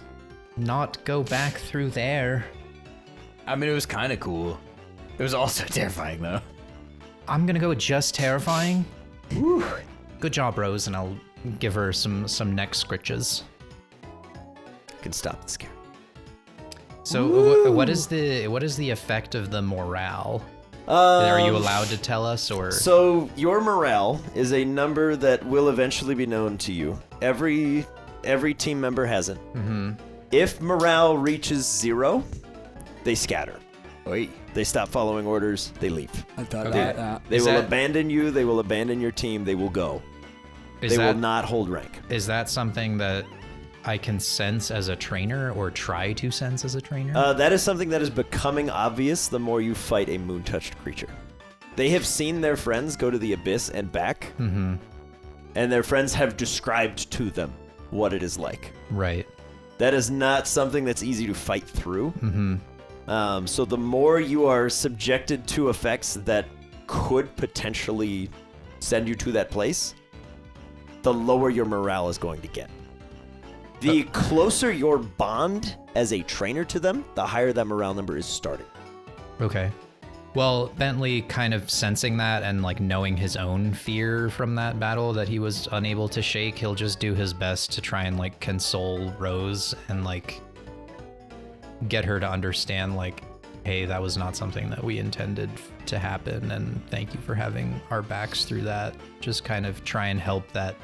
not go back through there. I mean, it was kind of cool. It was also terrifying, though. I'm gonna go with just terrifying. Woo. Good job, Rose, and I'll give her some neck scritches. Can stop the scare. So, what is the effect of the morale? Are you allowed to tell us, or? So your morale is a number that will eventually be known to you. Every team member has it. Mm-hmm. If morale reaches 0, they scatter. Wait. They stop following orders. They leave. I thought about that. They will abandon you. They will abandon your team. They will go. They will not hold rank. Is that something that I can sense as a trainer, or try to sense as a trainer? That is something that is becoming obvious the more you fight a moon-touched creature. They have seen their friends go to the abyss and back, mm-hmm. and their friends have described to them what it is like. Right. That is not something that's easy to fight through. Mm-hmm. So the more you are subjected to effects that could potentially send you to that place, the lower your morale is going to get. The closer your bond as a trainer to them, the higher that morale number is starting. Okay. Well, Bentley kind of sensing that and like knowing his own fear from that battle that he was unable to shake, he'll just do his best to try and like console Rose and like get her to understand like, hey, that was not something that we intended to happen, and thank you for having our backs through that. Just kind of try and help that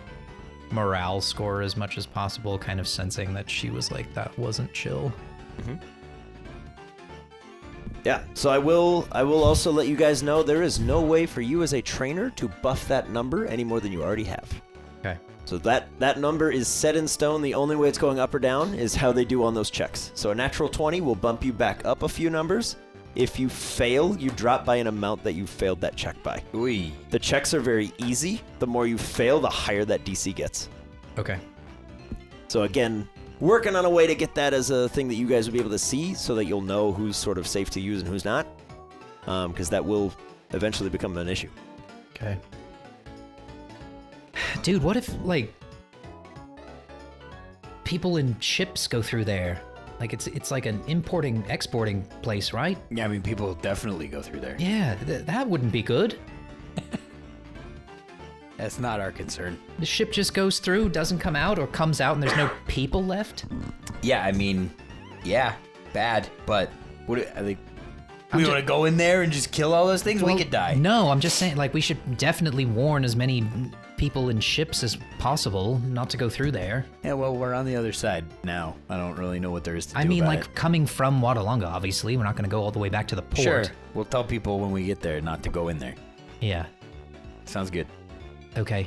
morale score as much as possible, kind of sensing that she was like, that wasn't chill. Mm-hmm. Yeah, so I will also let you guys know there is no way for you as a trainer to buff that number any more than you already have. Okay. So that number is set in stone. The only way it's going up or down is how they do on those checks. So a natural 20 will bump you back up a few numbers. If you fail, you drop by an amount that you failed that check by. Ooh. The checks are very easy. The more you fail, the higher that DC gets. Okay. So again, working on a way to get that as a thing that you guys will be able to see so that you'll know who's sort of safe to use and who's not. Because that will eventually become an issue. Okay. Dude, what if, like, people in ships go through there? Like, it's like an importing, exporting place, right? Yeah, I mean, people definitely go through there. Yeah, that wouldn't be good. That's not our concern. The ship just goes through, doesn't come out, or comes out and there's no people left? Yeah, I mean, yeah, bad, but what I think we want to go in there and just kill all those things? Well, we could die. No, I'm just saying, like, we should definitely warn as many people in ships as possible not to go through there. Yeah, well, we're on the other side now. I don't really know what there is to do I mean, about like, it. coming from Wattalanga, obviously. We're not going to go all the way back to the port. Sure, we'll tell people when we get there not to go in there. Yeah. Sounds good. Okay.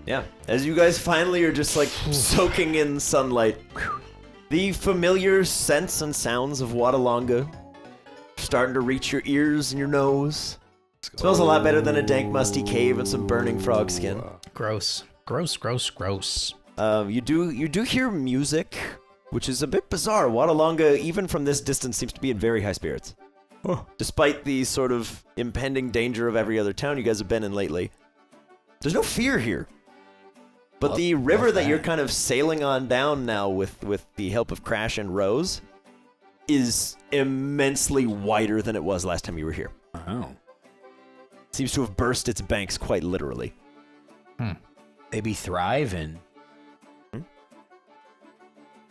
Yeah, as you guys finally are just like soaking in sunlight, the familiar scents and sounds of Wattalanga starting to reach your ears and your nose. Smells a lot better than a dank, musty cave and some burning frog skin. Gross. Gross, gross, gross. You do hear music, which is a bit bizarre. Wattalanga, even from this distance, seems to be in very high spirits. Oh. Despite the sort of impending danger of every other town you guys have been in lately. There's no fear here. But the river that you're kind of sailing on down now with the help of Crash and Rose is immensely wider than it was last time you were here. Oh. Seems to have burst its banks quite literally. Maybe thrive and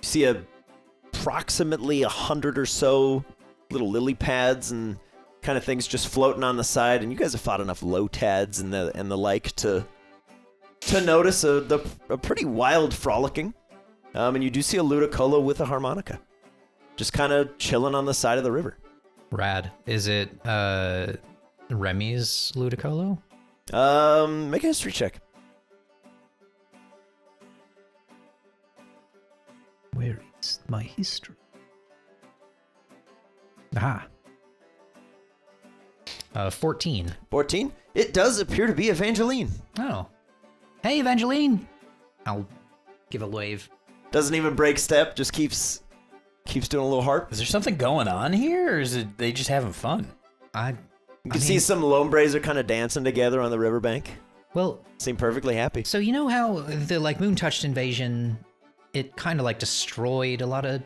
You see approximately 100 or so little lily pads and kind of things just floating on the side, and you guys have fought enough low-tads and the like to notice a pretty wild frolicking. And you do see a Ludicolo with a harmonica, just kind of chilling on the side of the river. Rad. Is it Remy's Ludicolo? Make a history check. Where is my history? Ah. 14. 14. It does appear to be Evangeline. Oh. Hey, Evangeline! I'll give a wave. Doesn't even break step, just keeps doing a little harp. Is there something going on here, or is it they just having fun? You can see some Lombres are kind of dancing together on the riverbank. Well, Seem perfectly happy. so you know how the Moon Touched invasion, it kind of destroyed a lot of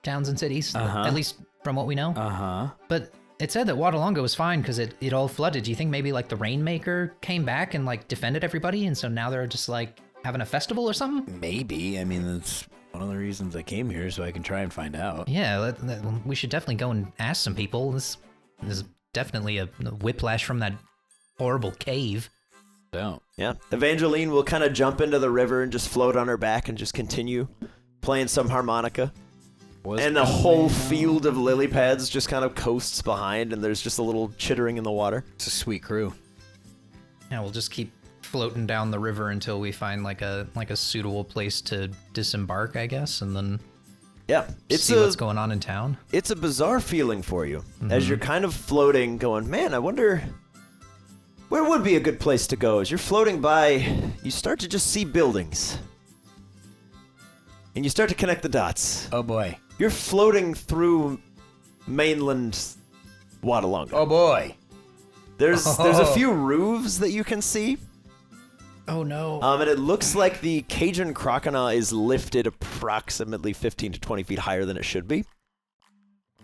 towns and cities, at least from what we know. But it said that Wattalanga was fine because it all flooded. Do you think maybe the Rainmaker came back and defended everybody, and so now they're just having a festival or something? Maybe. I mean, that's one of the reasons I came here, so I can try and find out. Yeah, we should definitely go and ask some people. This is definitely a whiplash from that horrible cave. Don't. Yeah. Evangeline will kind of jump into the river and just float on her back and just continue playing some harmonica. And the whole field of lily pads just kind of coasts behind, and there's just a little chittering in the water. It's a sweet crew. Yeah, we'll just keep floating down the river until we find a suitable place to disembark, I guess, and then see what's going on in town. It's a bizarre feeling for you as you're kind of floating, going, man, I wonder where would be a good place to go. As you're floating by, you start to just see buildings, and you start to connect the dots. Oh boy. You're floating through mainland Wattalanga. Oh boy. There's a few roofs that you can see. Oh no. And it looks like the Cajun Crocodile is lifted approximately 15 to 20 feet higher than it should be,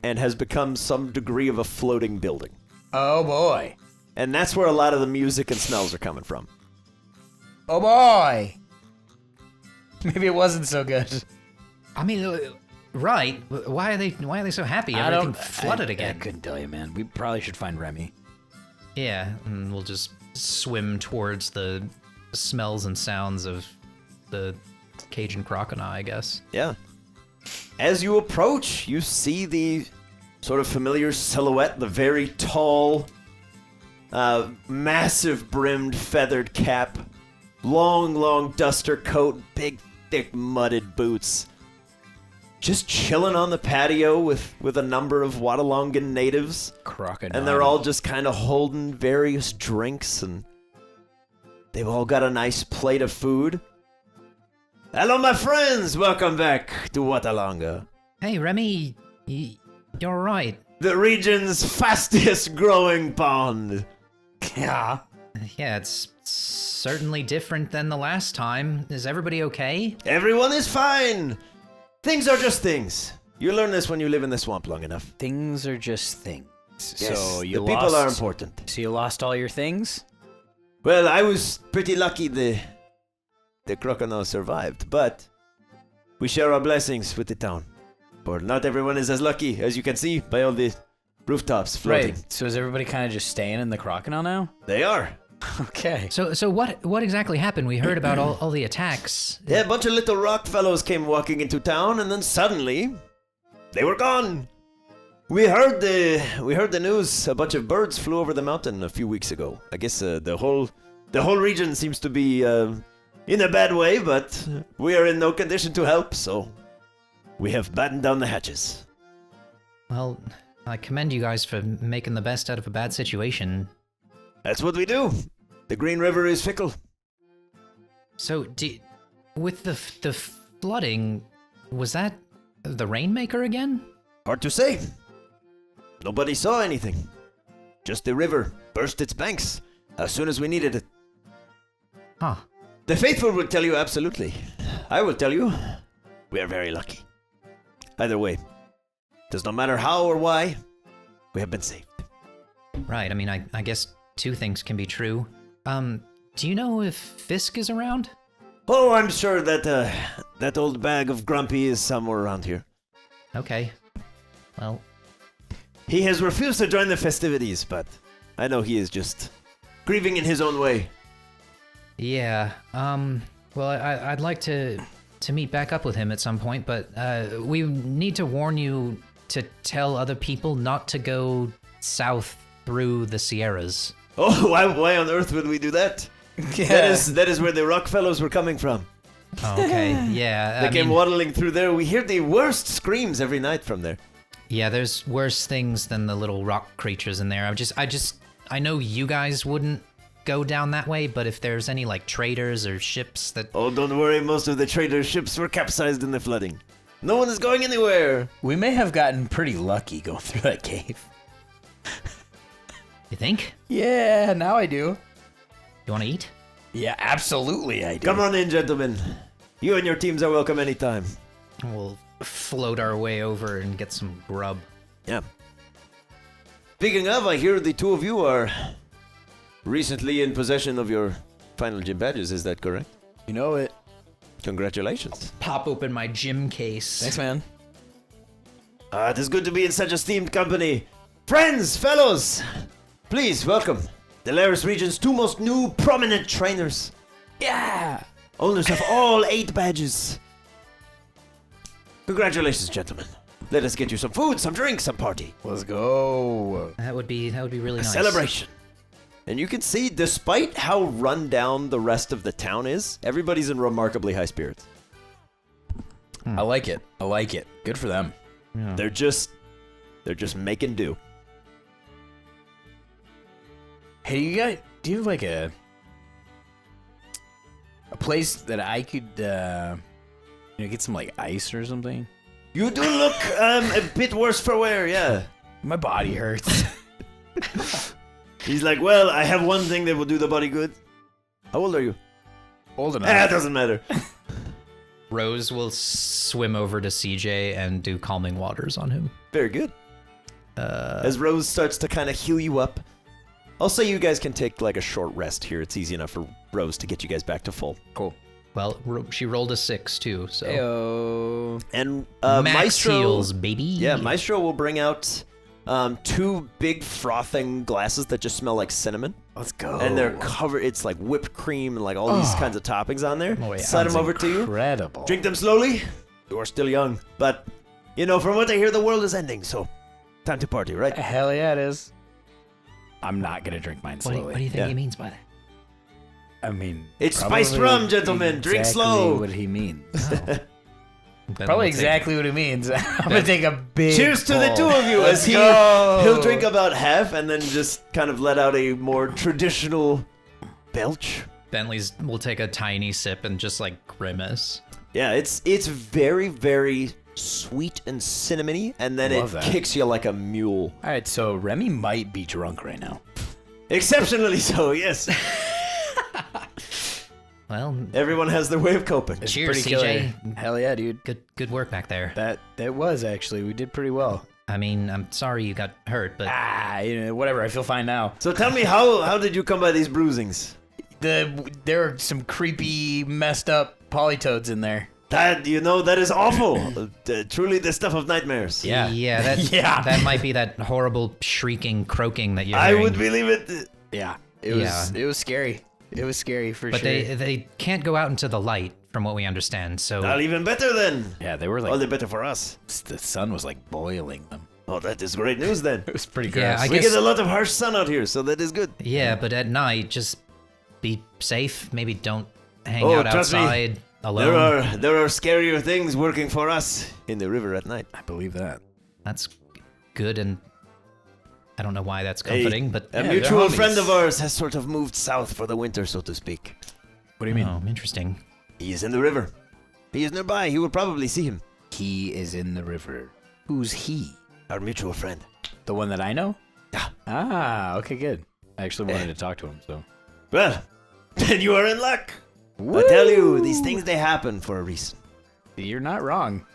and has become some degree of a floating building. Oh boy. And that's where a lot of the music and smells are coming from. Oh boy. Maybe it wasn't so good. I mean, right? Why are they so happy? Everything flooded again. I couldn't tell you, man. We probably should find Remy. Yeah, and we'll just swim towards the smells and sounds of the Cajun Crocodile, I guess. Yeah. As you approach, you see the sort of familiar silhouette, the very tall, massive brimmed feathered cap, long duster coat, big, thick, mudded boots. Just chilling on the patio with a number of Wattalangan natives. Crocodile. And they're all just kind of holding various drinks, and they've all got a nice plate of food. Hello, my friends! Welcome back to Wattalanga. Hey, Remy, you're right. The region's fastest growing pond. Yeah. Yeah, it's certainly different than the last time. Is everybody okay? Everyone is fine. Things are just things. You learn this when you live in the swamp long enough. Things are just things. Yes, So the you people are important. So you lost all your things? Well, I was pretty lucky the crocodile survived, but we share our blessings with the town. For not everyone is as lucky, as you can see by all the rooftops floating. Right. So is everybody kind of just staying in the crocodile now? They are. Okay. So what exactly happened? We heard about all the attacks. Yeah, a bunch of little rock fellows came walking into town, and then suddenly, they were gone. We heard the news. A bunch of birds flew over the mountain a few weeks ago. I guess the whole region seems to be in a bad way, but we are in no condition to help, so we have battened down the hatches. Well, I commend you guys for making the best out of a bad situation. That's what we do. The Green River is fickle. So, with the flooding, was that the Rainmaker again? Hard to say. Nobody saw anything. Just the river burst its banks as soon as we needed it. Huh. The faithful will tell you absolutely. I will tell you, we are very lucky. Either way, does not matter how or why, we have been saved. Right, I mean, I guess two things can be true. Do you know if Fisk is around? Oh, I'm sure that old bag of Grumpy is somewhere around here. Okay. Well, He has refused to join the festivities, but I know he is just grieving in his own way. yeah. Well, I'd like to meet back up with him at some point, but we need to warn you to tell other people not to go south through the Sierras. Oh, why on earth would we do that? That is where the Rockfellows were coming from. Oh, okay. Yeah. They I came mean, waddling through there. We hear the worst screams every night from there. yeah, there's worse things than the little rock creatures in there. I know you guys wouldn't go down that way, but if there's any like traders or ships that Oh, don't worry, most of the trader ships were capsized in the flooding. No one is going anywhere. We may have gotten pretty lucky going through that cave. you think Yeah, now I do. you want to eat? Yeah, absolutely I do. Come on in, gentlemen. You and your teams are welcome anytime. We'll float our way over and get some grub. Yeah. Speaking of, I hear the two of you are recently in possession of your final gym badges. Is that correct? You know it. Congratulations. Pop open my gym case. Thanks, man. It is good to be in such esteemed company. Friends, fellows, please welcome the Laris region's two most new prominent trainers. Yeah. Owners of all 8 badges. Congratulations, gentlemen. Let us get you some food, some drink, some party. Let's go. That would be really A nice. celebration. And you can see, despite how run down the rest of the town is, everybody's in remarkably high spirits. I like it. I like it. Good for them. Yeah. They're just making do. Hey, you guys, do you have like a place that I could, get some like ice or something? You do look a bit worse for wear, yeah. My body hurts. He's like, well, I have one thing that will do the body good. How old are you? Old enough. It doesn't matter. Rose will swim over to CJ and do calming waters on him. Very good. As Rose starts to kind of heal you up, I'll say you guys can take like a short rest here. It's easy enough for Rose to get you guys back to full. Cool. Well, she rolled a 6 too, so Heyo. And max Maestro, heals, baby. yeah, Maestro will bring out 2 big frothing glasses that just smell like cinnamon. Let's go. And they're covered, it's like whipped cream and like all these kinds of toppings on there. Oh, yeah. Slide them over to you. Incredible. Drink them slowly. You are still young. But, from what I hear, the world is ending, so time to party, right? Hell yeah, it is. I'm not gonna drink mine What slowly. do you think Yeah. he means by that? I mean, It's probably spiced rum, gentlemen. Drink exactly slow. What he means. Ben Probably will take- exactly what he means. I'm gonna take a big. Cheers to the pull. two of you Let's as go. he'll drink about half and then just kind of let out a more traditional belch. Bentley's will take a tiny sip and just like grimace. Yeah, it's very, very sweet and cinnamony, and then Love it that. kicks you like a mule. All right, so Remy might be drunk right now. Exceptionally so, yes. Well, Everyone has their way of coping. It's Cheers, pretty CJ. killer. Hell yeah, dude. good work back there. That was actually, we did pretty well. I mean, I'm sorry you got hurt, but Whatever. I feel fine now. So tell me, how did you come by these bruisings? There are some creepy, messed up polytoads in there. That is awful. Truly the stuff of nightmares. yeah, that Yeah. that might be that horrible shrieking, croaking that you're I hearing. would believe it. Yeah, Yeah. it was scary. It was scary for But sure. they can't go out into the light, from what we understand. So Not even better then. Yeah, they were like All the better for us. the sun was like boiling them. Oh, that is great news then. It was pretty gross. Yeah, I We guess- get a lot of harsh sun out here, so that is good. yeah, but at night, just be safe. Maybe don't hang Oh, out trust me, outside alone. There are scarier things working for us in the river at night. I believe that. That's good, and I don't know why that's comforting, but A Yeah, mutual they're friend homies. of ours has sort of moved south for the winter, so to speak. What do you mean? oh, interesting. He is in the river. He is nearby. You will probably see him. He is in the river. Who's he? Our mutual friend. The one that I know? Yeah. Ah, okay, good. I actually wanted to talk to him, so. Well, then you are in luck. I tell you, these things, they happen for a reason. You're not wrong.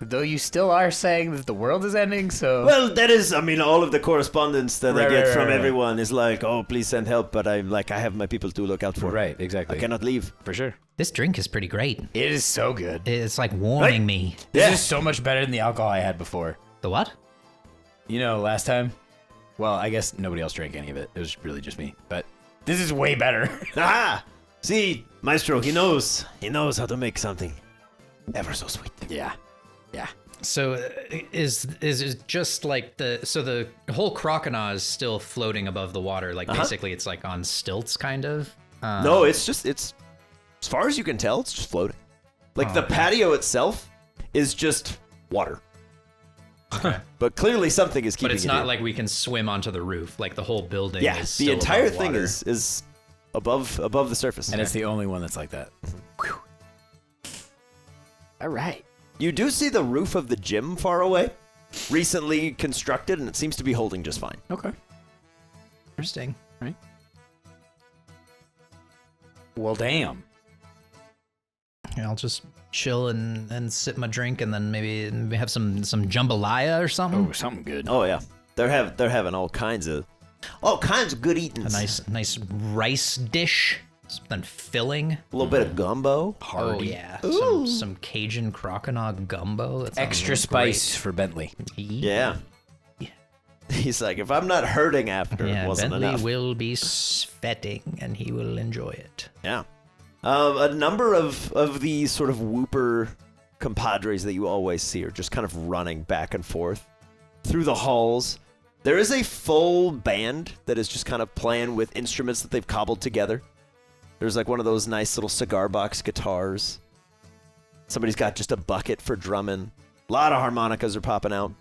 Though you still are saying that the world is ending, so... Well, that is, I mean, all of the correspondence that I Right, get right, from right. everyone is like, oh, please send help, but I have my people to look out for. Right, exactly. I cannot leave. For sure. This drink is pretty great. It is so good. It's like warming me. This Yeah. is so much better than the alcohol I had before. The what? You know, last time? Well, I guess nobody else drank any of it. It was really just me. But this is way better. Ah! See, Maestro, he knows how to make something ever so sweet. Yeah. Yeah. So is it just like the whole crocodile is still floating above the water? Like basically it's like on stilts kind of? No, it's as far as you can tell, it's just floating. Like the patio itself is just water. Okay. But clearly something is keeping But it's it not here. like we can swim onto the roof. Like the whole building Yeah, is the still entire above thing water. is above the surface. And it's the only one that's like that. Whew. All right. You do see the roof of the gym far away, recently constructed, and it seems to be holding just fine. Okay. Interesting. Right. Well, damn. Yeah, I'll just chill and sip my drink and then maybe have some jambalaya or something. Oh, something good. Oh yeah, they're having all kinds of good eatings. A nice rice dish, something filling. A little bit of gumbo. Oh yeah, some Cajun crocodile gumbo. That sounds Extra great. spice for Bentley. Yeah. He's like, if I'm not hurting after, it Yeah, wasn't Bentley enough. will be sweating and he will enjoy it. Yeah. A number of these sort of whooper compadres that you always see are just kind of running back and forth through the halls. There is a full band that is just kind of playing with instruments that they've cobbled together. There's like one of those nice little cigar box guitars. Somebody's got just a bucket for drumming. A lot of harmonicas are popping out.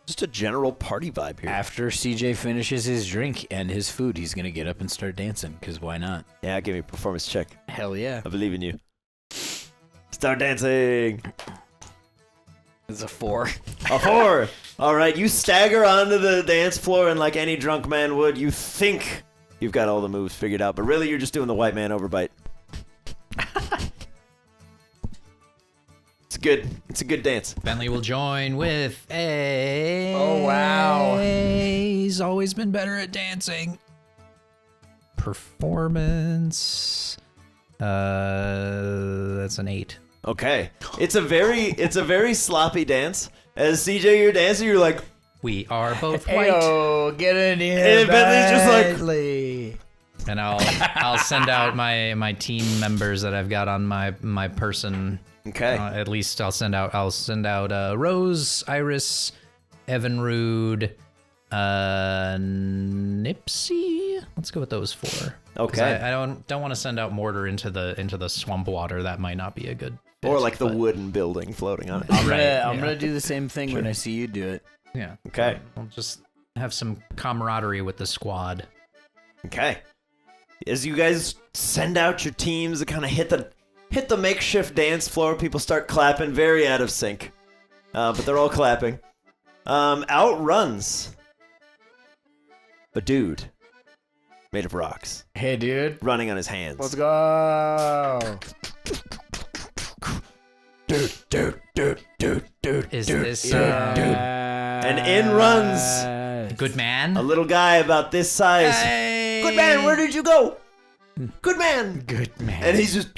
Just a general party vibe here. After CJ finishes his drink and his food, he's going to get up and start dancing, because why not? Yeah, give me a performance check. Hell yeah. I believe in you. Start dancing. It's a 4. A 4. All right, you stagger onto the dance floor, and like any drunk man would, you think you've got all the moves figured out, but really you're just doing the white man overbite. It's a good dance. Bentley will join with a. Oh, wow. He's always been better at dancing. Performance. That's an 8. Okay, it's a very sloppy dance. As CJ, you're dancing, you're like, We are both white. Ayo, get in here, And Bentley's just like- Bentley. And I'll send out my team members that I've got on my person. okay. At least I'll send out Rose, Iris, Evinrude, Nipsey. Let's go with those 4. 'Cause Okay. I don't want to send out Mortar into the swamp water. That might not be a good fit, Or like the but- wooden building floating on it. I'm yeah. gonna do the same thing when I see you do it. Yeah. Okay. I'll just have some camaraderie with the squad. Okay. As you guys send out your teams to kind of hit the makeshift dance floor, people start clapping, very out of sync. But they're all clapping. Out runs a dude made of rocks, Hey, dude. running on his hands. Let's go. Dude. Is this And in runs good man? a little guy about this size. Hey. Good man, where did you go? Good man. Good man. And he's just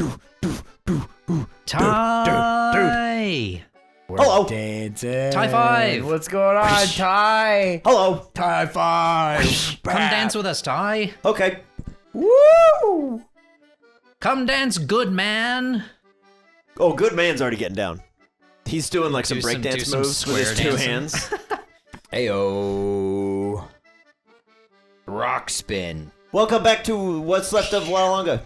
Ty. We're Hello. dancing. Ty 5. What's going on, Ty? Hello. Ty 5. Come dance with us, Ty. Okay. Woo! Come dance, good man. Oh, good man's already getting down. He's doing like some Do some- breakdance do some moves with his square 2 dancing. hands. Ayo. Rock spin. Welcome back to what's left of Wattalanga.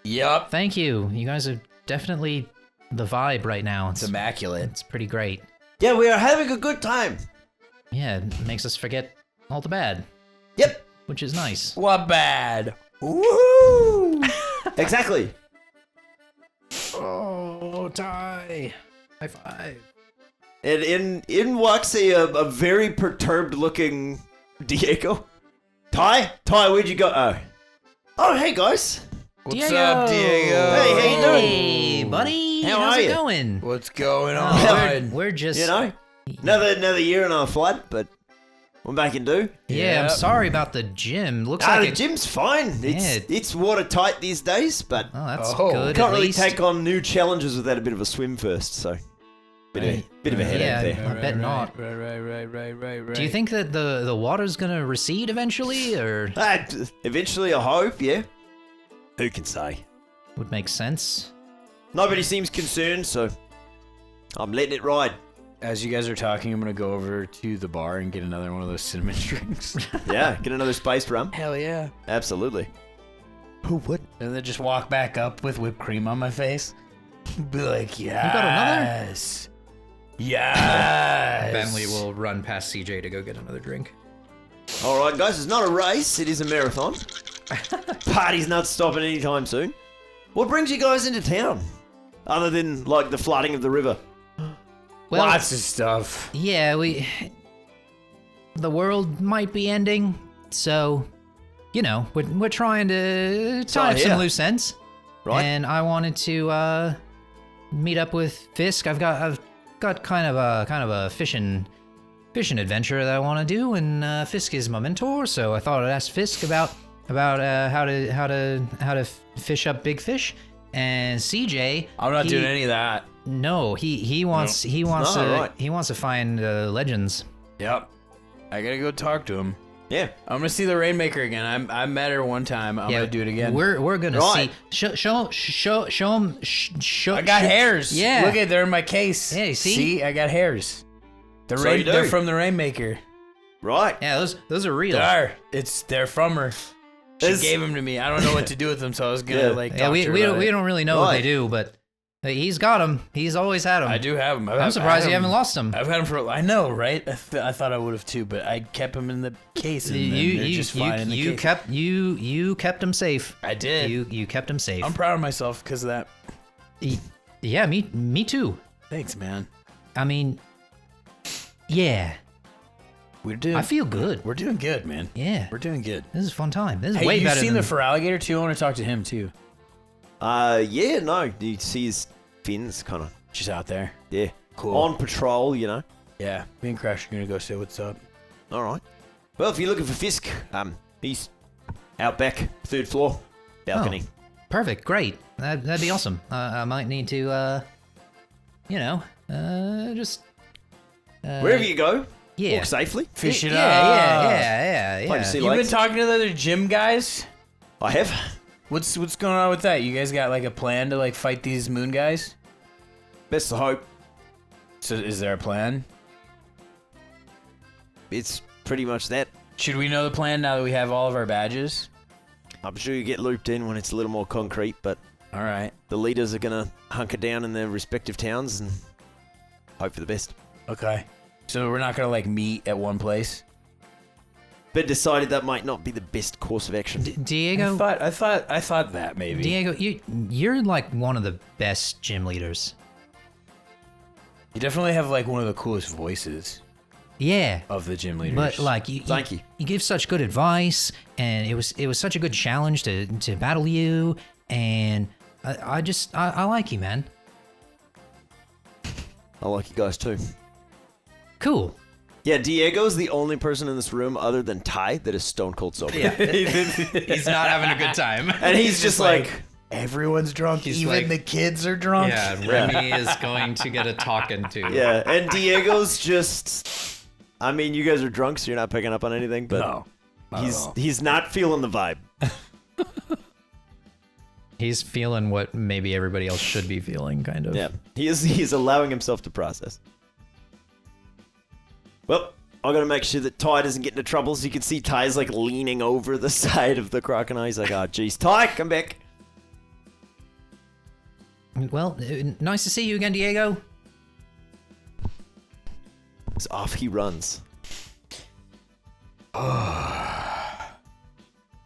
Yup. Thank you. You guys are definitely the vibe right now. It's immaculate. It's pretty great. Yeah, we are having a good time. Yeah, it makes us forget all the bad, Yep, which is nice. What bad? Woo! exactly. Oh, Ty. High 5. And in walks a very perturbed looking Diego. Ty, where'd you go? Oh, hey guys. What's up, Diego? Hey, how you doing? Hey, buddy. How How's are it you? going? What's going Oh, on? we're just... You know, another year and a flood, but we're making do. Yeah, I'm Yep. sorry about the gym. Looks Ah, like the it... gym's fine. It's watertight these days, but Oh, that's Oh. good. can't at really least. take on new challenges without a bit of a swim first. So, bit of a headache Yeah. there. I bet not. Right. Do you think that the water's gonna recede eventually, or Eventually, I hope. Yeah. Who can say? would make sense? Nobody seems concerned, so I'm letting it ride. As you guys are talking, I'm gonna go over to the bar and get another one of those cinnamon drinks. Yeah, get another spiced rum. Hell yeah. Absolutely. Who wouldn't? And then just walk back up with whipped cream on my face. Be like, yes. got another? Yes. Bentley will run past CJ to go get another drink. All right, guys, it's not a race. It is a marathon. Party's not stopping anytime soon. What brings you guys into town? Other than, like, the flooding of the river. Well, Lots of stuff. yeah, the world might be ending, so you know we're trying to tie up yeah. some loose ends. Right. And I wanted to meet up with Fisk. I've got kind of a fishing adventure that I want to do, and Fisk is my mentor, so I thought I'd ask Fisk about how to fish up big fish. And CJ, I'm not doing any of that. No, he wants No, to right. he wants to find legends. Yep. I gotta go talk to him. Yeah. I'm gonna see the Rainmaker again. I met her one time. I'm gonna do it again. We're gonna Right. see. Show him. I got hairs. Yeah. Look at they're in my case. Yeah, you see? I got hairs. The So you do. They're from the Rainmaker. Right. Yeah, those are real. They're from her. She It's- gave them to me. I don't know what to do with them, so I was gonna Yeah. like. Yeah, talk we to her don't about we it. don't really know what they Right. do, but he's got them. He's always had them. I do have them. I'm surprised you haven't lost them. I've had them for. I know, right? I thought I would have too, but I kept them in the case, and then they're just fine in the case. you kept them safe. I did. You kept them safe. I'm proud of myself because of that. Yeah, me too. Thanks, man. I mean, yeah, We're doing. I feel good. We're doing good, man. Yeah, We're doing good. this is a fun time. This is Hey, way you better seen than the for alligator too? I want to talk to him too. Yeah, no. You see his fins, kind of. Just out there. Yeah. Cool. On patrol, you know. Yeah, me and Crash are gonna go say what's up. All right. Well, if you're looking for Fisk, he's out back, 3rd floor, balcony. Perfect, great. That'd be awesome. I might need to, just Wherever you go, yeah. walk safely. Fish it yeah, up. yeah. Like to see You been lights. talking to the other gym guys? I have. What's going on with that? You guys got like a plan to like fight these moon guys? Best of hope. So is there a plan? It's pretty much that. Should we know the plan now that we have all of our badges? I'm sure you get looped in when it's a little more concrete, but All right. the leaders are going to hunker down in their respective towns and hope for the best. Okay. So we're not gonna like meet at one place. But decided that might not be the best course of action. Diego, I thought that maybe. Diego, you're like one of the best gym leaders. You definitely have like one of the coolest voices Yeah. of the gym leaders. But like Thank you. You give such good advice, and it was such a good challenge to battle you, and I like you, man. I like you guys too. Cool. Yeah, Diego's the only person in this room other than Ty that is stone cold sober. Yeah. He's not having a good time. And he's just like, everyone's drunk. He's Even like- the kids are drunk. Yeah, Remy is going to get a talking to. yeah. And Diego's just, I mean, you guys are drunk, so you're not picking up on anything, but No. Not at all. he's not feeling the vibe. He's feeling what maybe everybody else should be feeling, kind of. Yeah, he's allowing himself to process. Well, I gotta make sure that Ty doesn't get into trouble. So you can see Ty's like leaning over the side of the crocodile. He's like, "Oh, jeez, Ty, come back." Well, nice to see you again, Diego. So off he runs.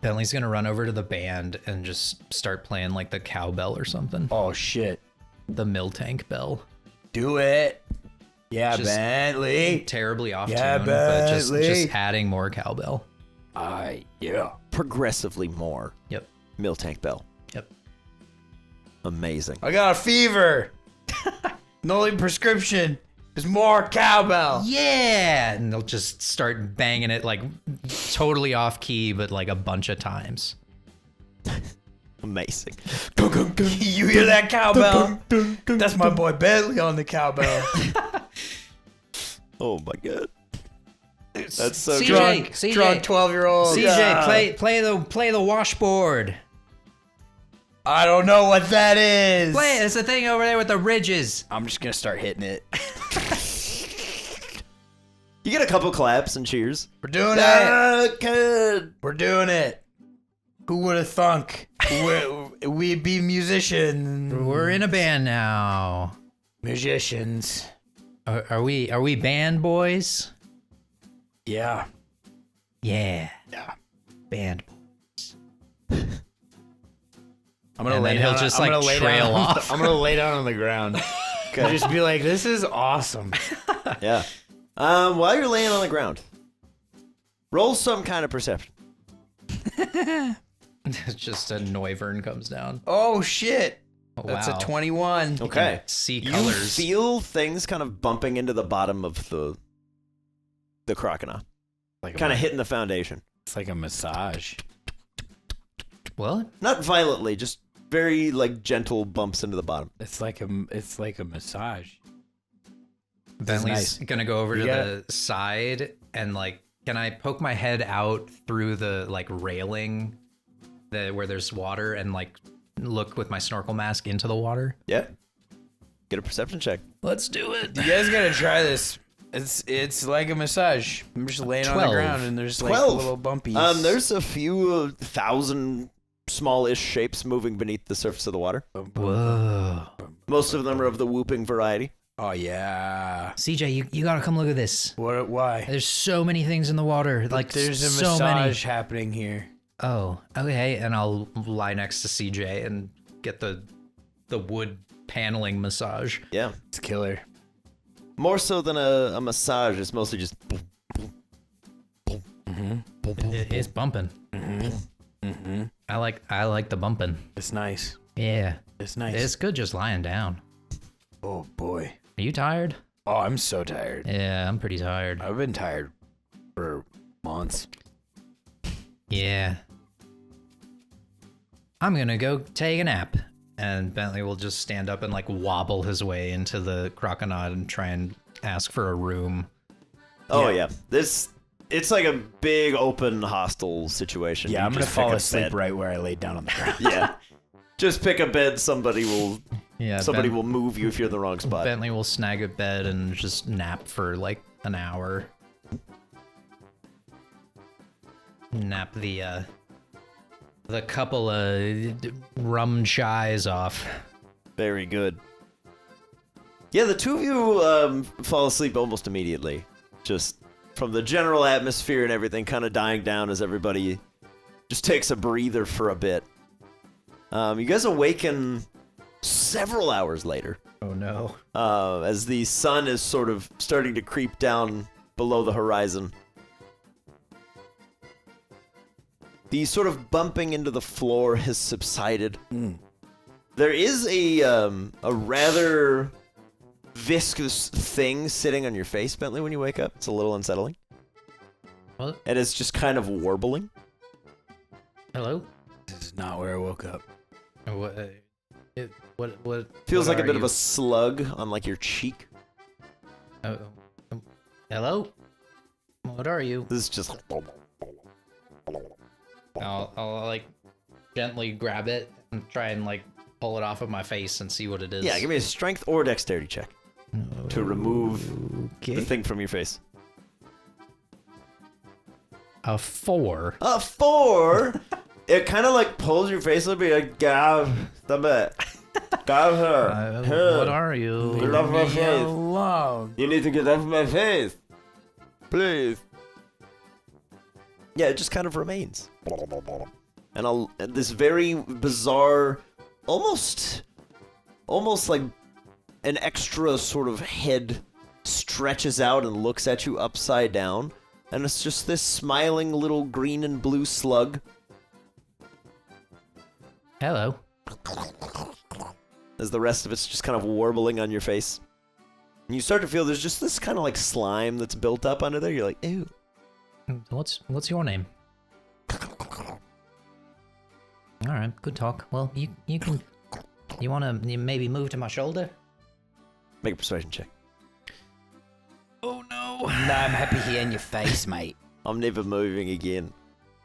Bentley's gonna run over to the band and just start playing like the cowbell or something. Oh shit. The mill tank bell. Do it. Yeah, Just- Bentley. Terribly off Yeah, tune, but just Bentley. adding more cowbell. Yeah. Progressively more Yep. Mill Tank Bell. Yep. Amazing. I got a fever. The only prescription is more cowbell. Yeah, and they'll just start banging it like totally off key, but like a bunch of times. Amazing. You hear that cowbell? That's my boy Bentley on the cowbell. Oh my god. That's so CJ, Drunk 12-year-old. CJ, play the washboard. I don't know what that is. Play it. It's the thing over there with the ridges. I'm just gonna start hitting it. You get a couple claps and cheers. We're doing it. Good. We're doing it. Who would have thunk? We'd be musicians. We're in a band now. Musicians. Are we band boys? Yeah. Yeah, Yeah. band. I'm gonna And lay then down. he'll just, I'm like, gonna lay trail down, off. I'm gonna lay down on the ground. Okay. Just be like, this is awesome. Yeah. While you're laying on the ground, roll some kind of perception. It's just a Noivern comes down. Oh shit. Oh, That's wow. a 21. Okay. See You colors. feel things kind of bumping into the bottom of the crocodile, Like kind of hitting the foundation. It's like a massage. What? Not violently, just very like gentle bumps into the bottom. It's like a massage. Bentley's nice. gonna go over You to got the side and like, can I poke my head out through the like railing where there's water and like look with my snorkel mask into the water? Yeah. Get a perception check. Let's do it. You guys gotta try this. It's like a massage. I'm just laying on the 12. ground and there's like 12. little bumpies. There's a few thousand smallish shapes moving beneath the surface of the water. Whoa. Most of them are of the whooping variety. Oh yeah. CJ, you gotta come look at this. What? Why? There's so many things in the water. Like There's a so massage many. happening here. Oh, okay. And I'll lie next to CJ and get the wood paneling massage. Yeah. It's killer. More so than a massage, it's mostly just It's bumping. I like the bumping. It's nice. Yeah. It's nice. It's good just lying down. Oh boy. Are you tired? Oh, I'm so tired. Yeah, I'm pretty tired. I've been tired for months. Yeah. I'm gonna go take a nap. And Bentley will just stand up and like wobble his way into the crocodile and try and ask for a room. Oh yeah. It's like a big open hostile situation. Yeah, You I'm gonna just pick fall a asleep bed. right where I laid down on the ground. Yeah. Just pick a bed, somebody will Yeah, will move you if you're in the wrong spot. Bentley will snag a bed and just nap for like an hour. Nap the couple of rum chies off. Very good. Yeah, the two of you fall asleep almost immediately. Just from the general atmosphere and everything kind of dying down as everybody just takes a breather for a bit. You guys awaken several hours later Oh no. as the sun is sort of starting to creep down below the horizon. The sort of bumping into the floor has subsided. There is a rather viscous thing sitting on your face, Bentley, when you wake up. It's a little unsettling. What? And it's just kind of warbling. Hello? This is not where I woke up. What? What? Feels what like a are bit of you? a slug on like your cheek. Hello? What are you? This is just I'll like gently grab it and try and like pull it off of my face and see what it is. yeah. Give me a strength or dexterity check to remove the thing from your face. A 4. A 4. It kind of like pulls your face up. You're like, Gav, stop it. Gav her. What are you? Get off my Leave me face. alone. You need to get off my face. Please. Yeah, it just kind of remains. And this very bizarre, almost like an extra sort of head stretches out and looks at you upside down. And it's just this smiling little green and blue slug. Hello. as the rest of it's just kind of warbling on your face. And you start to feel there's just this kind of like slime that's built up under there. You're like, ew. What's your name? All right, good talk. Well, you can. You wanna maybe move to my shoulder? Make a persuasion check. Oh no! No, I'm happy here in your face, mate. I'm never moving again.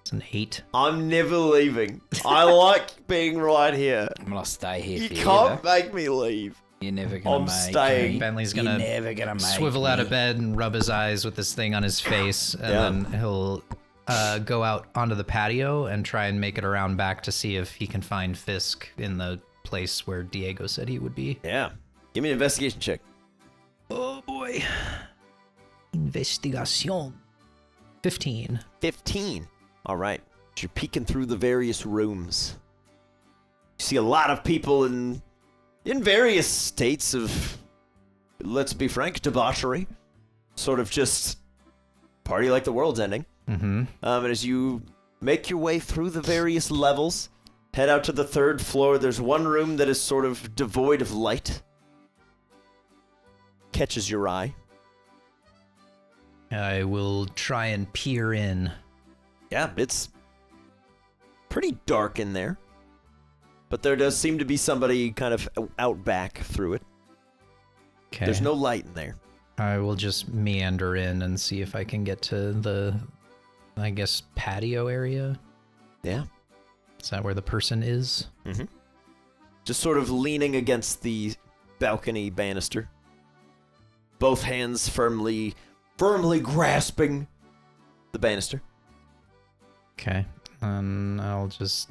It's an 8. I'm never leaving. I like being right here. I'm gonna stay here You for you. can't make me leave. You're never gonna I'm make staying. me. Bentley's You're gonna never gonna make swivel me. out of bed and rub his eyes with this thing on his face, and Yeah. then he'll go out onto the patio and try and make it around back to see if he can find Fisk in the place where Diego said he would be. Yeah. Give me an investigation check. Oh boy. Investigación. 15. 15. All right. You're peeking through the various rooms. You see a lot of people in various states of, let's be frank, debauchery. Sort of just party like the world's ending. Mm-hmm. And as you make your way through the various levels, head out to the 3rd floor, there's one room that is sort of devoid of light. Catches your eye. I will try and peer in. Yeah, it's pretty dark in there. But there does seem to be somebody kind of out back through it. Okay. There's no light in there. I will just meander in and see if I can get to the, I guess, patio area. Yeah. Is that where the person is? Mm-hmm. Just sort of leaning against the balcony banister. Both hands firmly grasping the banister. Okay. I'll just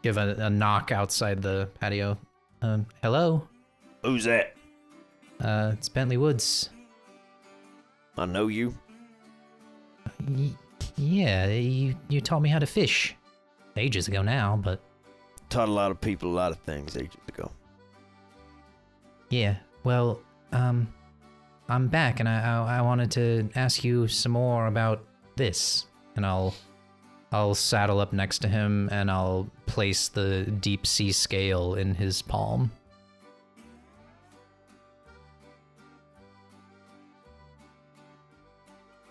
give a knock outside the patio. Hello? Who's that? It's Bentley Woods. I know you. Yeah, you taught me how to fish. Ages ago now, but Taught a lot of people a lot of things ages ago. yeah. Well, I'm back, and I wanted to ask you some more about this. And I'll saddle up next to him, and I'll place the deep sea scale in his palm.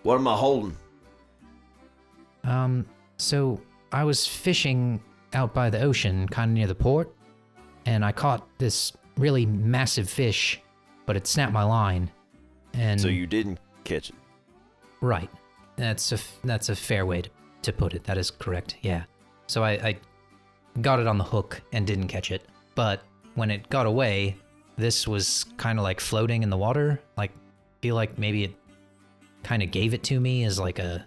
What am I holding? So I was fishing out by the ocean, kind of near the port, and I caught this really massive fish, but it snapped my line. And So you didn't catch it. right, that's a fair way to put it. That is correct. Yeah. So I got it on the hook and didn't catch it, but when it got away, this was kind of like floating in the water. Like, feel like maybe it kind of gave it to me as like a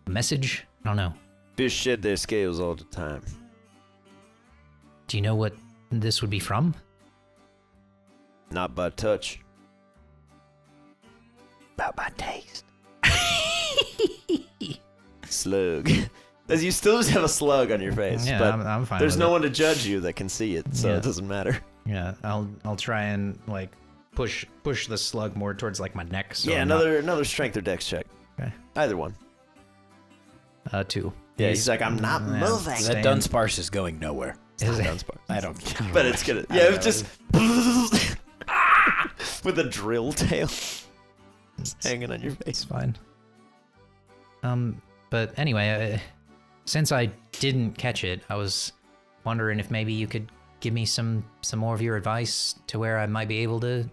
message. I don't know. Fish shed their scales all the time. Do you know what this would be from? Not by touch. About my taste. Slug. As you still just have a slug on your face. Yeah, but I'm fine. there's with no it. one to judge you that can see it, so Yeah. it doesn't matter. Yeah, I'll try and like push the slug more towards like my neck. So Yeah, I'm not- another strength or dex check. Okay. Either one. 2. Yeah, he's like, I'm not Yeah, moving. That staying- Dunsparce is going nowhere. Is it? Dunsparce. I don't. But it's gonna. I Yeah, don't it's just with a drill tail just hanging on your It's face. fine. But anyway, since I didn't catch it, I was wondering if maybe you could give me some more of your advice to where I might be able to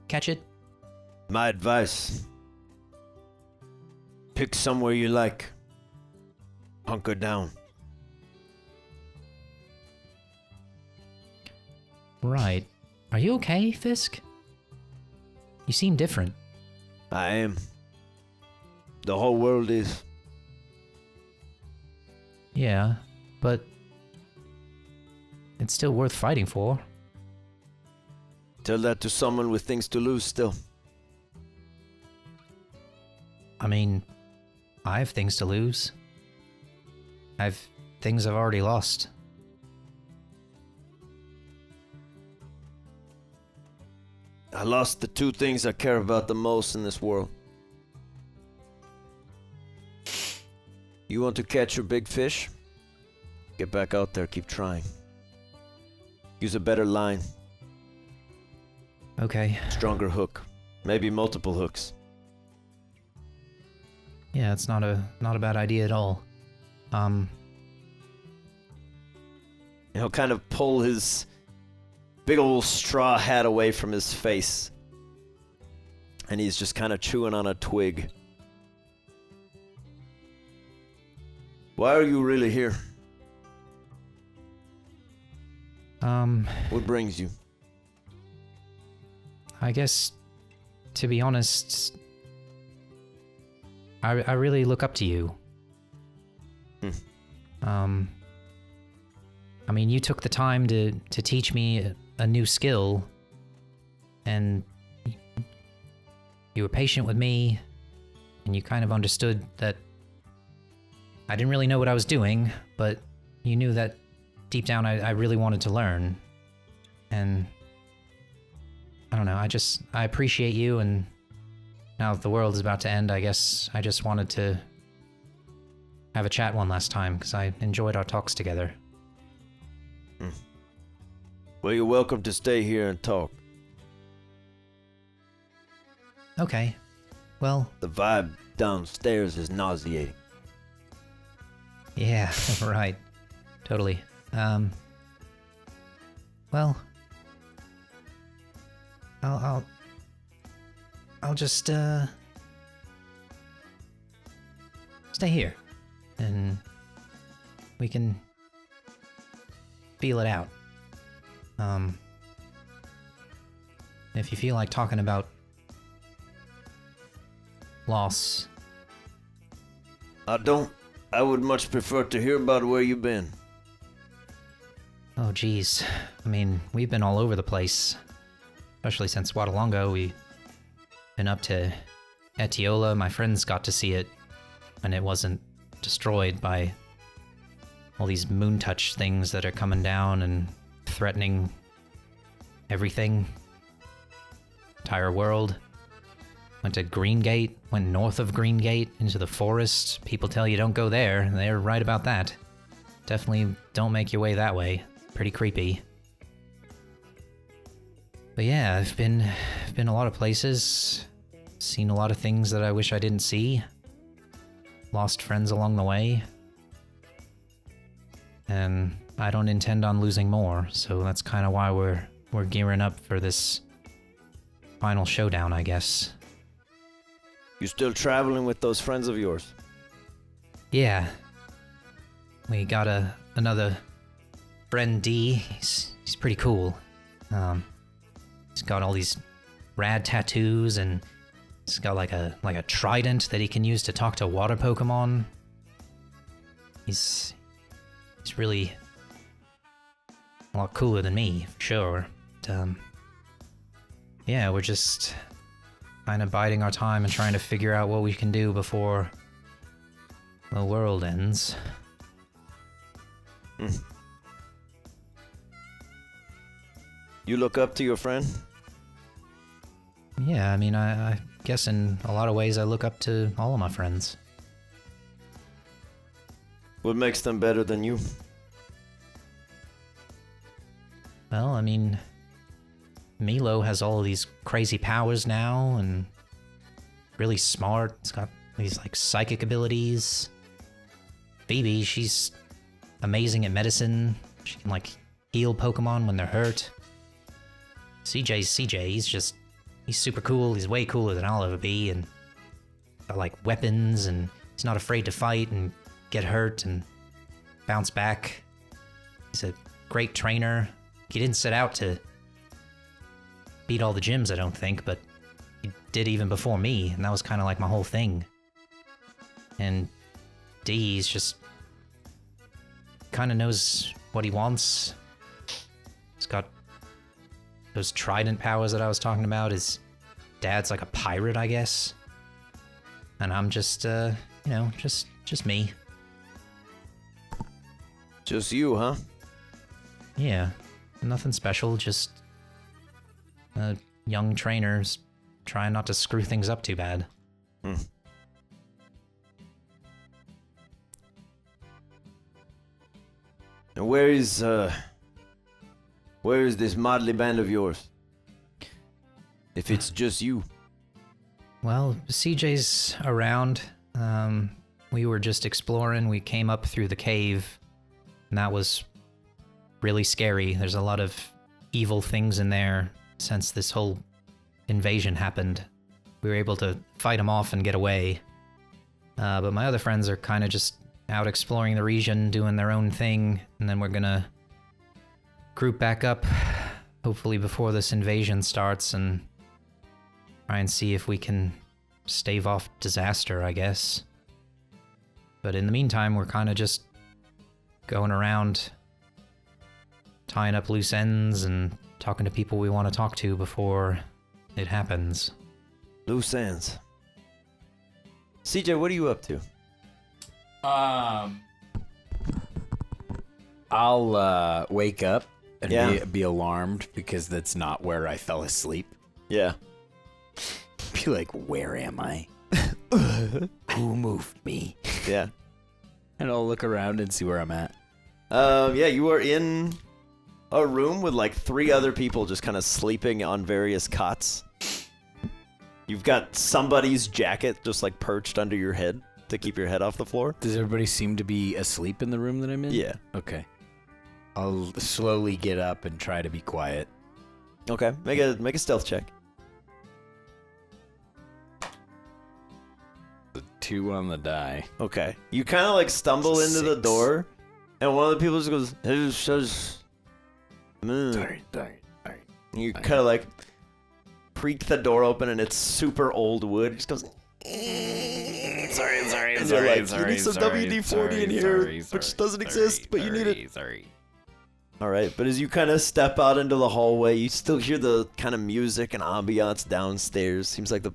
catch it. My advice: pick somewhere you like. Hunker down. Right. Are you okay, Fisk? You seem different. I am. The whole world is. Yeah, but it's still worth fighting for. Tell that to someone with things to lose still. I mean, I have things to lose. I've things I've already lost. I lost the two things I care about the most in this world. You want to catch your big fish? Get back out there, keep trying. Use a better line. Okay. Stronger hook. Maybe multiple hooks. Yeah, it's not a bad idea at all. He'll kind of pull his big old straw hat away from his face. And he's just kind of chewing on a twig. Why are you really here? What brings you? I guess, to be honest, I really look up to you. I mean, you took the time to teach me a new skill, and you were patient with me, and you kind of understood that I didn't really know what I was doing, but you knew that deep down I really wanted to learn. And I don't know, I appreciate you, and now that the world is about to end, I guess I just wanted to have a chat one last time, because I enjoyed our talks together. Well, you're welcome to stay here and talk. Okay. Well... The vibe downstairs is nauseating. Yeah, right. Totally. Well... I'll just, stay here. And we can feel it out. If you feel like talking about loss. I don't. I would much prefer to hear about where you've been. Oh, geez. I mean, we've been all over the place. Especially since Wattalanga, we've been up to Etiola. My friends got to see it when it wasn't destroyed by all these moon touch things that are coming down and threatening everything. Entire world. Went to Green Gate, went north of Green Gate into the forest. People tell you don't go there, and they're right about that. Definitely don't make your way that way. Pretty creepy. But yeah, I've been a lot of places. Seen a lot of things that I wish I didn't see. Lost friends along the way. And I don't intend on losing more, so that's kind of why we're gearing up for this final showdown, I guess. You still traveling with those friends of yours? Yeah. We got another friend D. He's pretty cool. He's got all these rad tattoos, and he's got like a trident that he can use to talk to water Pokemon. He's really a lot cooler than me, for sure. But, yeah, we're just kind of biding our time and trying to figure out what we can do before the world ends. You look up to your friend? Yeah, I mean, I guess in a lot of ways I look up to all of my friends. What makes them better than you? Well, I mean, Milo has all of these crazy powers now, and really smart. He's got these, like, psychic abilities. Phoebe, she's amazing at medicine. She can, like, heal Pokemon when they're hurt. CJ's CJ, he's super cool. He's way cooler than I'll ever be, and got, like, weapons, and he's not afraid to fight and get hurt and bounce back. He's a great trainer. He didn't set out to beat all the gyms, I don't think, but he did even before me, and that was kind of like my whole thing. And D's just kind of knows what he wants. He's got those trident powers that I was talking about. His dad's like a pirate, I guess. And I'm just, just me. Just you, huh? Yeah, nothing special, just a young trainers trying not to screw things up too bad. And where is Where is this motley band of yours? If it's just you. Well, CJ's around. We were just exploring. We came up through the cave, and that was really scary. There's a lot of evil things in there since this whole invasion happened. We were able to fight them off and get away. But my other friends are kind of just out exploring the region, doing their own thing, and then we're gonna group back up, hopefully before this invasion starts, and try and see if we can stave off disaster, I guess. But in the meantime, we're kind of just going around, tying up loose ends and talking to people we want to talk to before it happens. Loose ends. CJ, what are you up to? I'll wake up and Yeah. be alarmed because that's not where I fell asleep. Yeah. Be like, where am I? Who moved me? Yeah. And I'll look around and see where I'm at. Yeah, you are in a room with like 3 other people just kind of sleeping on various cots. You've got somebody's jacket just like perched under your head to keep your head off the floor. Does everybody seem to be asleep in the room that I'm in? Yeah. Okay. I'll slowly get up and try to be quiet. Okay. Make a stealth check. 2 on the die. Okay. You kind of like stumble into the 6. door, and one of the people just goes, "Hey, shush." Sorry. And you kind of like creak the door open, and it's super old wood. It just goes. Sorry. And you're like, you need some WD-40 in here, which doesn't exist, but you need it. Sorry. All right, but as you kind of step out into the hallway, you still hear the kind of music and ambiance downstairs. Seems like the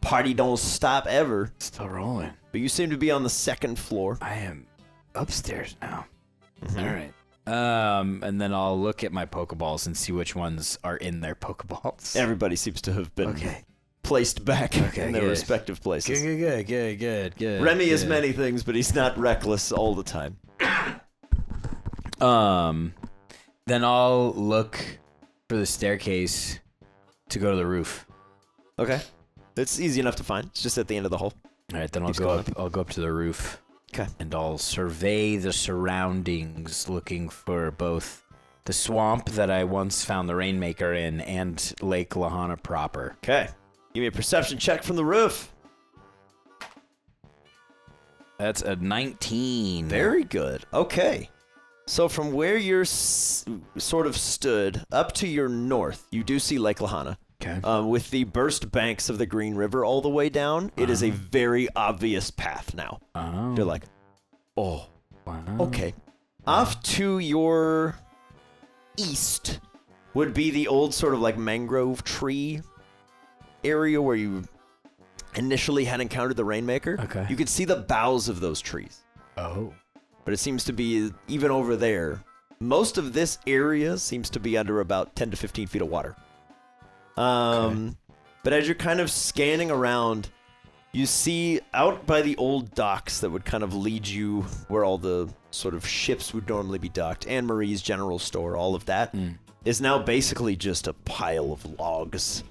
party don't stop ever. Still rolling. But you seem to be on the 2nd floor. I am upstairs now. Mhm. All right. And then I'll look at my Pokeballs and see which ones are in their Pokeballs. Everybody seems to have been Okay. placed back Okay, in their good. respective places. Good. Remy is many things, but he's not reckless all the time. Then I'll look for the staircase to go to the roof. Okay. It's easy enough to find. It's just at the end of the hall. All right, then I'll Keeps go going up. I'll go up to the roof. Okay. And I'll survey the surroundings, looking for both the swamp that I once found the Rainmaker in and Lake Lahana proper. Okay. Give me a perception check from the roof. That's a 19. Very good. Okay. So from where you're sort of stood up to your north, you do see Lake Lahana. Okay. With the burst banks of the Green River all the way down, it is a very obvious path now. Oh. You're like, oh, Wow. okay. Off to your east would be the old sort of like mangrove tree area where you initially had encountered the Rainmaker. Okay. You could see the boughs of those trees. Oh. But it seems to be, even over there, most of this area seems to be under about 10 to 15 feet of water. But as you're kind of scanning around, you see out by the old docks that would kind of lead you where all the sort of ships would normally be docked, Anne Marie's general store, all of that, is now basically just a pile of logs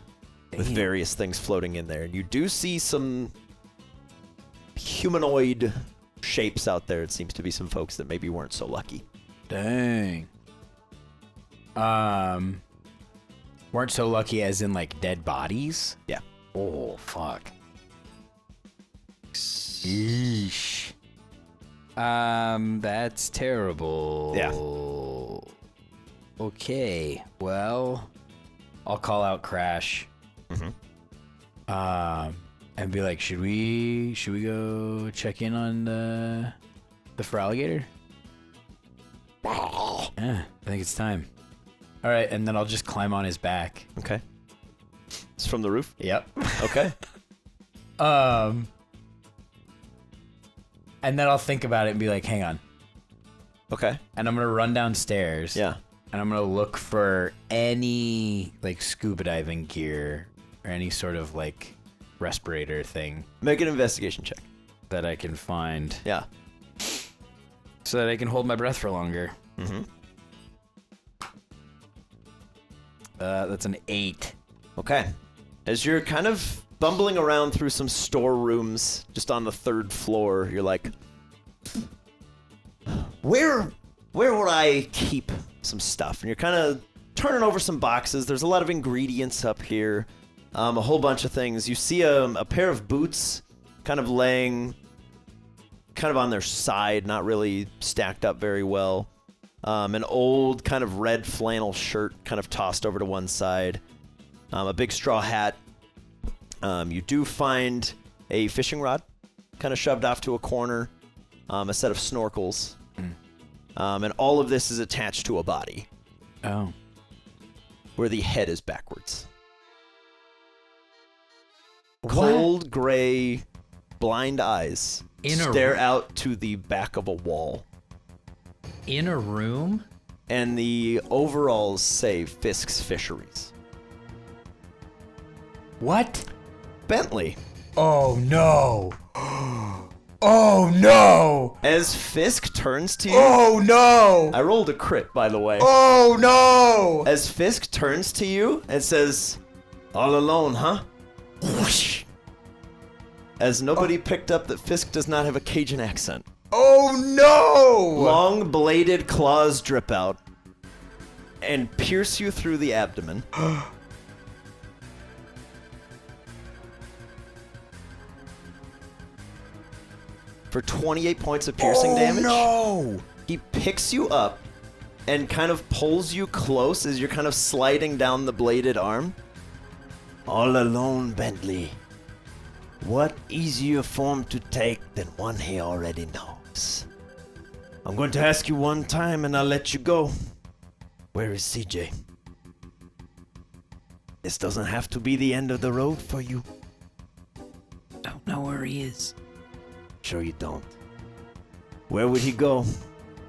with various things floating in there. And you do see some humanoid shapes out there. It seems to be some folks that maybe weren't so lucky. Dang. Weren't so lucky as in like dead bodies? Yeah. Oh, fuck. Yeesh. That's terrible. Yeah. Okay. Well, I'll call out Crash. And be like, should we go check in on the Feraligator? Yeah, I think it's time. All right, and then I'll just climb on his back. Okay. It's from the roof? Yep. Okay. And then I'll think about it and be like, hang on. Okay. And I'm gonna run downstairs. Yeah. And I'm gonna look for any like scuba diving gear or any sort of like respirator thing Make an investigation check. that I can find Yeah. so that I can hold my breath for longer. That's an 8. Okay. As you're kind of bumbling around through some storerooms just on the 3rd floor, you're like, where would I keep some stuff? And you're kind of turning over some boxes. There's a lot of ingredients up here, a whole bunch of things. You see a pair of boots kind of laying kind of on their side, not really stacked up very well. An old kind of red flannel shirt kind of tossed over to one side. A big straw hat. You do find a fishing rod kind of shoved off to a corner. A set of snorkels. And all of this is attached to a body. Oh. Where the head is backwards. Cold gray blind eyes stare out to the back of a wall. In a room? And the overalls say Fisk's Fisheries. What? Bentley. Oh no. Oh no. As Fisk turns to you. Oh no. I rolled a crit, by the way. Oh no. As Fisk turns to you and says, all alone, huh? Whoosh. As nobody picked up that Fisk does not have a Cajun accent. Oh no. Long bladed claws drip out and pierce you through the abdomen. For 28 points of piercing damage. No. He picks you up and kind of pulls you close as you're kind of sliding down the bladed arm. All alone, Bentley. What easier form to take than one he already knows? I'm going to ask you one time and I'll let you go. Where is CJ? This doesn't have to be the end of the road for you. Don't know where he is. Sure you don't. Where would he go?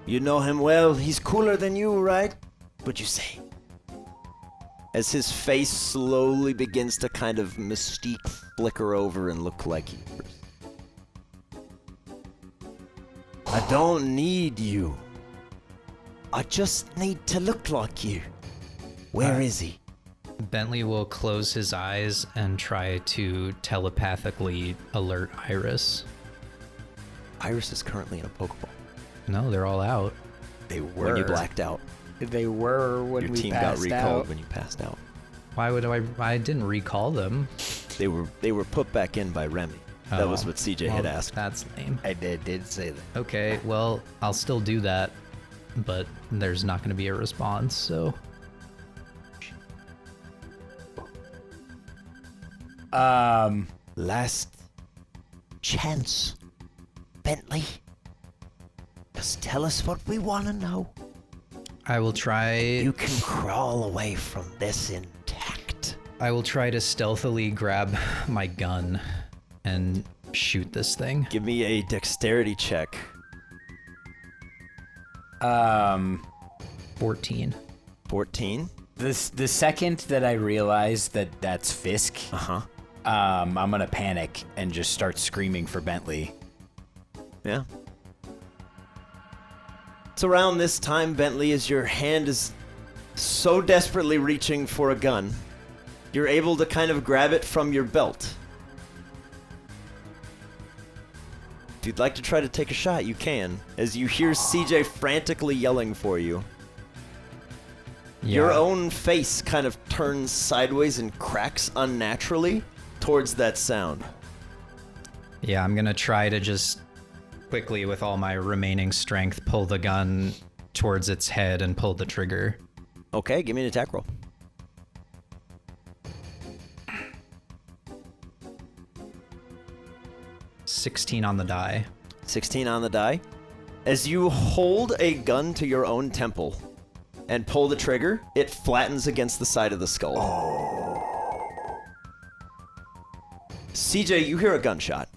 You know him well. He's cooler than you, right? What'd you say? As his face slowly begins to kind of mystique flicker over and look like yours. I don't need you. I just need to look like you. Where is he? Bentley will close his eyes and try to telepathically alert Iris. Iris is currently in a Pokeball. No, they're all out. They were. When you blacked out. They were when Your we team got passed recalled out. when you passed out. Why would I didn't recall them. They were put back in by Remy. That was what CJ had Well, asked. That's lame. I did say that. Okay, well, I'll still do that, but there's not going to be a response, so... Last chance, Bentley. Just tell us what we want to know. I will try... You can crawl away from this intact. I will try to stealthily grab my gun and shoot this thing. Give me a dexterity check. 14. 14. The second that I realize that that's Fisk, I'm gonna panic and just start screaming for Bentley. Yeah. It's around this time, Bentley, as your hand is so desperately reaching for a gun, you're able to kind of grab it from your belt. If you'd like to try to take a shot, you can, as you hear CJ frantically yelling for you. Yeah. Your own face kind of turns sideways and cracks unnaturally towards that sound. Yeah, I'm gonna try to just quickly, with all my remaining strength, pull the gun towards its head and pull the trigger. Okay, give me an attack roll. $16 on the die. 16 on the die. As you hold a gun to your own temple and pull the trigger, it flattens against the side of the skull. CJ, you hear a gunshot.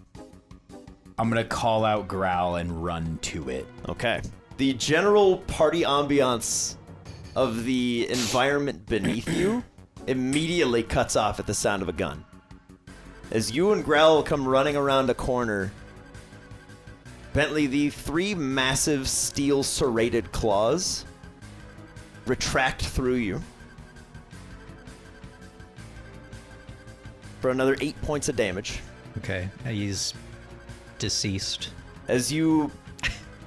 I'm gonna call out Growl and run to it. Okay. The general party ambiance of the environment beneath you immediately cuts off at the sound of a gun. As you and Growl come running around a corner, Bentley, the three massive steel serrated claws retract through you for another 8 points of damage. Okay, he's deceased. As you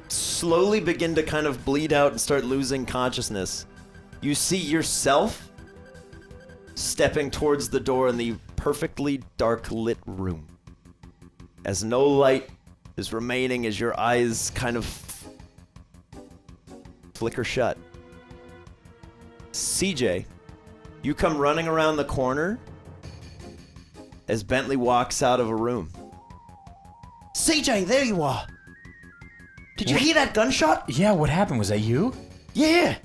slowly begin to kind of bleed out and start losing consciousness, you see yourself stepping towards the door in the perfectly dark lit room. As no light is remaining, as your eyes kind of flicker shut. CJ, you come running around the corner as Bentley walks out of a room. CJ, there you are. Did you hear that gunshot? Yeah, what happened? Was that you? Yeah.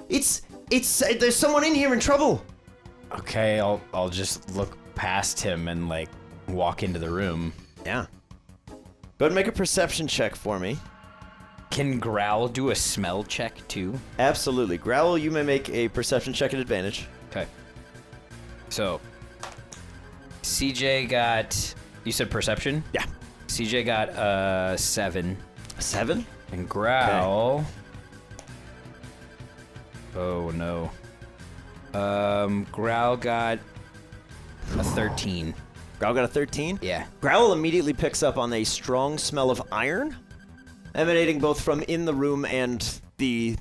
It's there's someone in here in trouble. Okay, I'll just look past him and like walk into the room. Yeah. Go ahead and make a perception check for me. Can Growl do a smell check too? Absolutely. Growl, you may make a perception check at advantage. Okay. So, CJ got, you said perception? Yeah. CJ got 7. 7? And Growl. Oh no. Growl got a 13. Growl got a 13? Yeah. Growl immediately picks up on a strong smell of iron, emanating both from in the room and the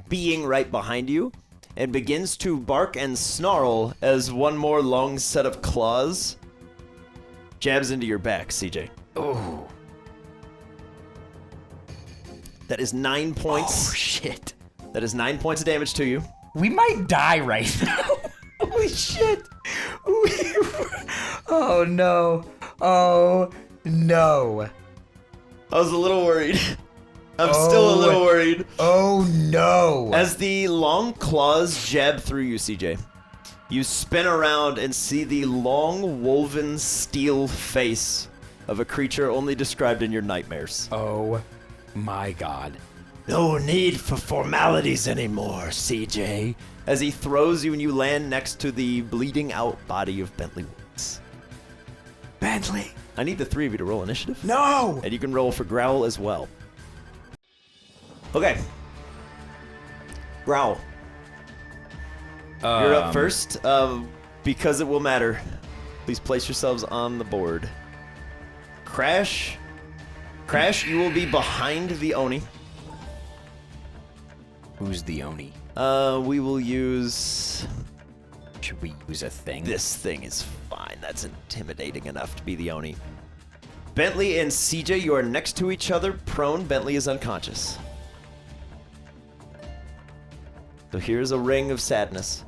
being right behind you, and begins to bark and snarl as one more long set of claws jabs into your back, CJ. Oh. That is 9 points. Oh shit. That is 9 points of damage to you. We might die right now. Holy shit. Oh no. Oh no. I was a little worried. I'm still a little worried. Oh no. As the long claws jab through you, CJ, you spin around and see the long woven steel face of a creature only described in your nightmares. Oh my god. No need for formalities anymore, CJ. As he throws you and you land next to the bleeding out body of Bentley Woods. Bentley. I need the three of you to roll initiative. No. And you can roll for Growl as well. Okay. Growl. You're up first. Because it will matter, please place yourselves on the board. Crash, you will be behind the Oni. Who's the Oni? We will use... Should we use a thing? This thing is fine. That's intimidating enough to be the Oni. Bentley and CJ, you are next to each other. Prone, Bentley is unconscious. So here's a ring of sadness.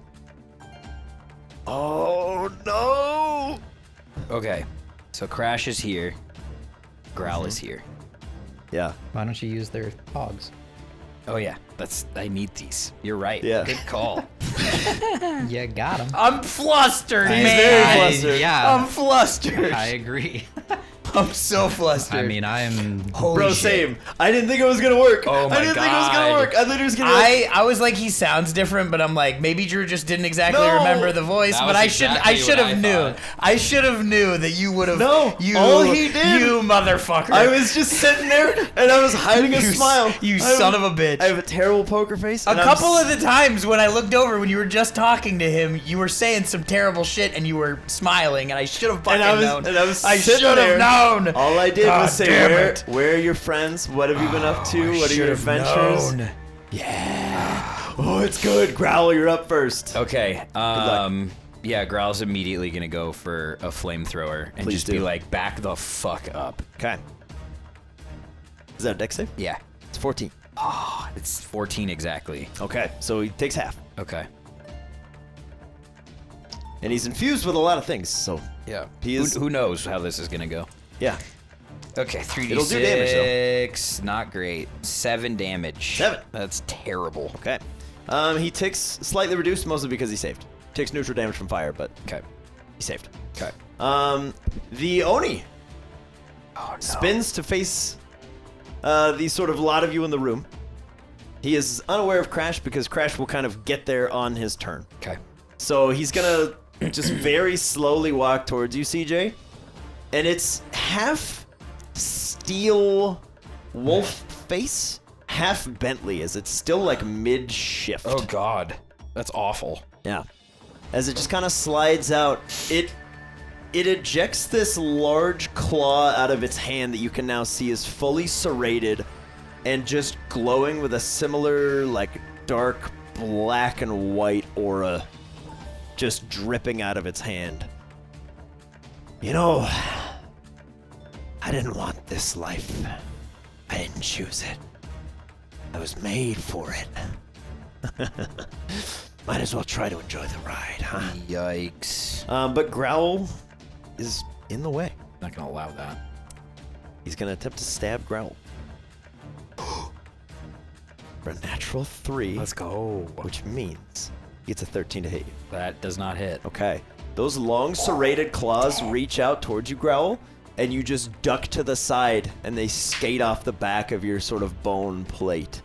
Oh, no! Okay. So Crash is here. Growl is here. Yeah. Why don't you use their hogs? Oh yeah. I need these. You're right. Yeah. Good call. You got him. I'm flustered, He's man. very flustered. Yeah, I'm flustered. I agree. I'm so flustered. I mean, I'm... Holy Bro, shit. same. I didn't think it was gonna work. Oh my I didn't think it was gonna God. work. I thought it was gonna work. I was like, he sounds different, but I'm like, maybe Drew just didn't exactly No! remember the voice. That But was I exactly should what have I knew. thought. I should have knew that you would have. No, you, all he did- You motherfucker. I was just sitting there and I was hiding a You smile. you I have- son of a bitch. I have a terrible poker face. A and I'm couple of the times when I looked over when you were just talking to him, you were saying some terrible shit and you were smiling, and I should have fucking known. And I was I sitting should there. have known. All I did God was say, damn where, it. where are your friends? What have you been up to? I What are your should have adventures? known. Yeah. Oh, it's good. Growl, you're up first. Okay. luck. Yeah, Growl's immediately gonna go for a flamethrower and Please just do. be like, back the fuck up. Okay. Is that a dex save? Yeah. It's 14. Oh, it's 14 exactly. Okay, so he takes half. Okay. And he's infused with a lot of things, so Yeah. He is- Who knows how this is gonna go? yeah. Okay, 3d6. It'll do damage, Not great. 7 damage. 7. That's terrible. Okay. He takes slightly reduced, mostly because he saved. Takes neutral damage from fire, but Okay. he saved. Okay. The Oni Oh no. spins to face the sort of lot of you in the room. He is unaware of Crash because Crash will kind of get there on his turn. Okay. So he's gonna just very slowly walk towards you, CJ. And it's half steel wolf face, half Bentley, as it's still like mid-shift. Oh god. That's awful. Yeah. As it just kind of slides out, it It ejects this large claw out of its hand that you can now see is fully serrated and just glowing with a similar, like, dark black and white aura just dripping out of its hand. You know, I didn't want this life. I didn't choose it. I was made for it. Might as well try to enjoy the ride, huh? Yikes. But Growl is in the way. Not gonna allow that. He's gonna attempt to stab Growl. For a natural 3. Let's go. Which means he gets a 13 to hit you. That does not hit. Okay. Those long serrated claws reach out towards you, Growl, and you just duck to the side, and they skate off the back of your sort of bone plate.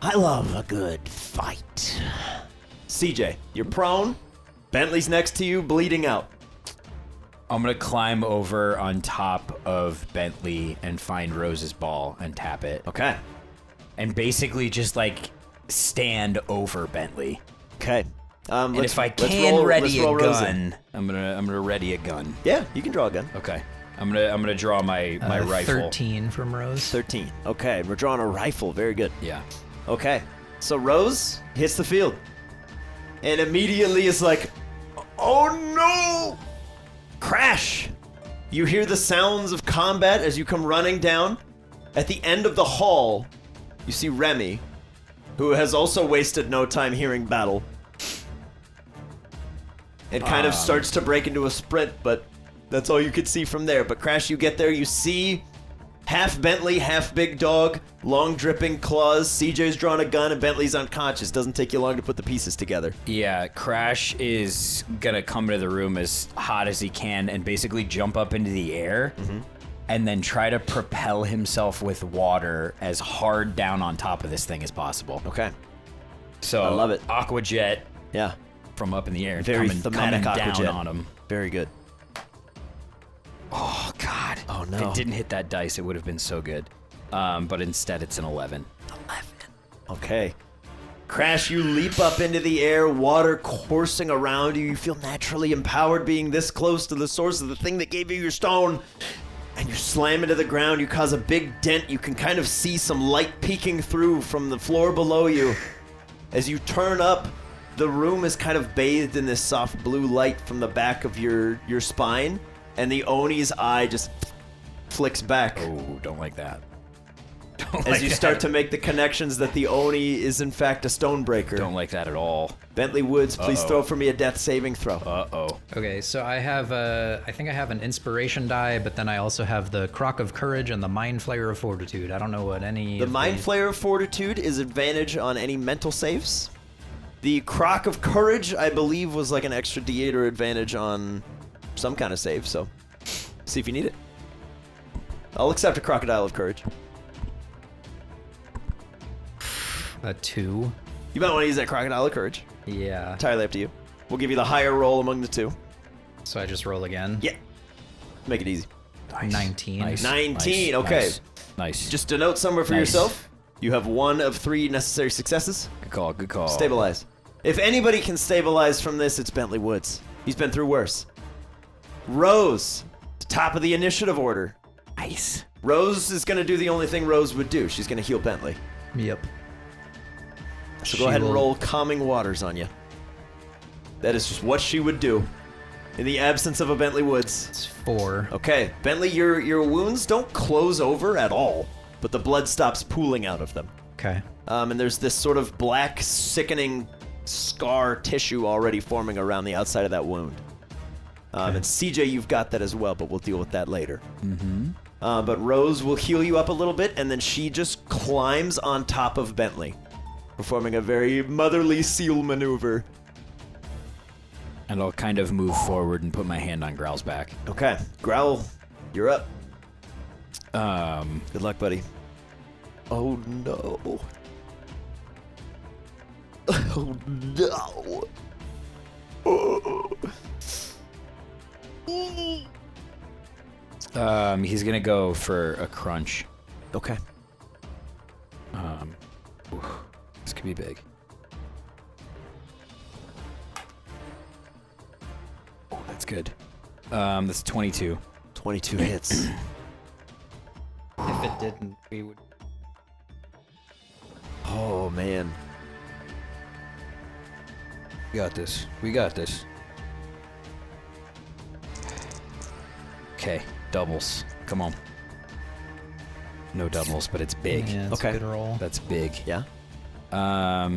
I love a good fight. CJ, you're prone. Bentley's next to you, bleeding out. I'm gonna climb over on top of Bentley and find Rose's ball and tap it. Okay. And basically just like stand over Bentley. Okay. And if I can ready a gun, I'm gonna ready a gun. Yeah, you can draw a gun. Okay. I'm gonna draw my rifle. 13 from Rose. 13. Okay, we're drawing a rifle. Very good. Yeah. Okay. So Rose hits the field. And immediately is like, oh no! Crash! You hear the sounds of combat as you come running down. At the end of the hall, you see Remy, who has also wasted no time hearing battle. It kind of starts to break into a sprint, but that's all you could see from there. But Crash, you get there, you see half Bentley, half big dog, long dripping claws. CJ's drawn a gun and Bentley's unconscious. Doesn't take you long to put the pieces together. Yeah, Crash is gonna come into the room as hot as he can and basically jump up into the air and then try to propel himself with water as hard down on top of this thing as possible. Okay. So I love it. Aqua Jet Yeah. from up in the air, Very coming thematic down Aqua Jet. on him. Very good. Oh God! Oh, no. If it didn't hit that dice, it would have been so good. But instead, it's an 11. Okay. Crash, you leap up into the air, water coursing around you. You feel naturally empowered being this close to the source of the thing that gave you your stone. And you slam into the ground. You cause a big dent. You can kind of see some light peeking through from the floor below you. As you turn up, the room is kind of bathed in this soft blue light from the back of your spine. And the Oni's eye just flicks back. Oh, don't like that. As you start to make the connections that the Oni is in fact a stonebreaker. Don't like that at all. Bentley Woods, please Uh-oh. throw for me a death saving throw. Uh-oh. Okay, so I have I think I have an inspiration die, but then I also have the Crock of Courage and the Mind Flayer of Fortitude. I don't know what any The of Mind Flayer of Fortitude is advantage on any mental saves. The Crock of Courage, I believe, was like an extra D8 or advantage on some kind of save, so see if you need it. I'll accept a Crocodile of Courage. a 2. You might want to use that Crocodile of Courage. Yeah. Entirely up to you. We'll give you the higher roll among the two. So I just roll again. Yeah. Make it easy. 19. Nice. 19, Nice. okay. Nice. Just to note somewhere for Nice. yourself, you have 1 of 3 necessary successes. Good call. Good call. Stabilize. If anybody can stabilize from this, it's Bentley Woods. He's been through worse. Rose, top of the initiative order. Nice. Rose is going to do the only thing Rose would do. She's going to heal Bentley. Yep. So go She ahead and will- roll Calming Waters on you. That is just what she would do in the absence of a Bentley Woods. It's 4. Okay, Bentley, your wounds don't close over at all, but the blood stops pooling out of them. Okay. And there's this sort of black, sickening scar tissue already forming around the outside of that wound. And CJ, you've got that as well, but we'll deal with that later. But Rose will heal you up a little bit, and then she just climbs on top of Bentley, performing a very motherly seal maneuver. And I'll kind of move forward and put my hand on Growl's back. Okay, Growl, you're up. Um, Good luck, buddy. Oh no. Oh no. he's gonna go for a crunch. Okay. This could be big. Oh, that's good. That's 22. 22 hits. If it didn't, we would. Oh, man. We got this. We got this. Okay, doubles. Come on. No doubles, but it's big. Yeah, it's Okay. a good roll. That's big. Yeah?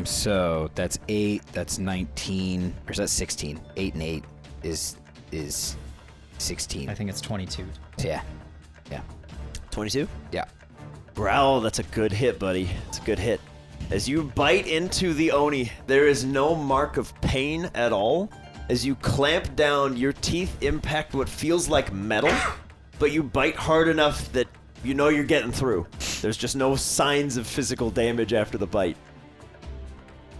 So that's 8, that's 19, or is that 16? 8 and 8 is 16. I think it's 22. Yeah. 22? Yeah. Growl, that's a good hit, buddy. It's a good hit. As you bite into the Oni, there is no mark of pain at all. As you clamp down, your teeth impact what feels like metal, but you bite hard enough that you know you're getting through. There's just no signs of physical damage after the bite.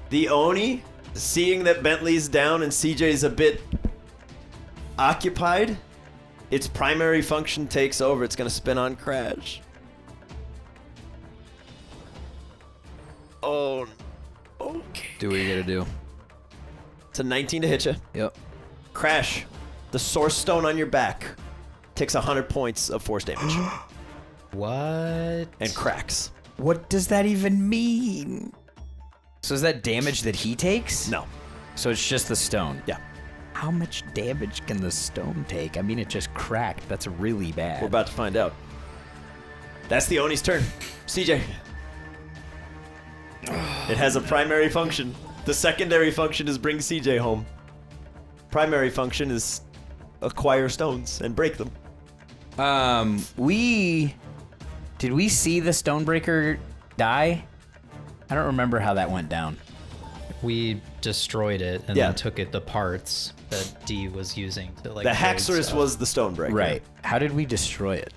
The Oni, seeing that Bentley's down and CJ's a bit occupied, its primary function takes over. It's going to spin on Crash. Oh, okay. Do what you gotta do. It's a 19 to hit you. Yep. Crash, the source stone on your back takes 100 points of force damage What? and cracks. What does that even mean? So is that damage that he takes? No. So it's just the stone? Yeah. How much damage can the stone take? I mean, it just cracked. That's really bad. We're about to find out. That's the Oni's turn. CJ. It has a primary function. The secondary function is bring CJ home. Primary function is acquire stones and break them. Did we see the Stonebreaker die? I don't remember how that went down. We destroyed it and Yeah. then took it the parts that D was using to like. The build Haxorus stuff. was the Stonebreaker. Right. How did we destroy it?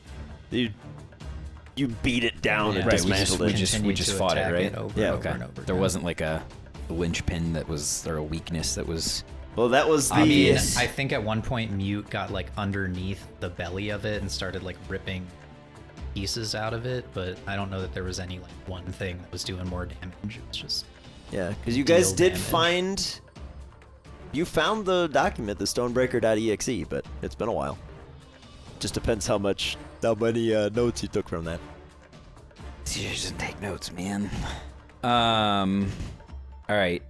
You beat it down and Right, dismantled we it. just Continued to fought it, attack right? over Yeah. and over Okay. and over There again. wasn't like a linchpin that was, or a weakness that was. Well, that was the... I mean, Yes. I think at one point Mute got like underneath the belly of it and started like ripping pieces out of it, but I don't know that there was any like one thing that was doing more damage. It was just Yeah, because you guys deal did damage. find... You found the document, the stonebreaker.exe, but it's been a while. Just depends how many notes you took from that. CJ doesn't take notes, man. All right.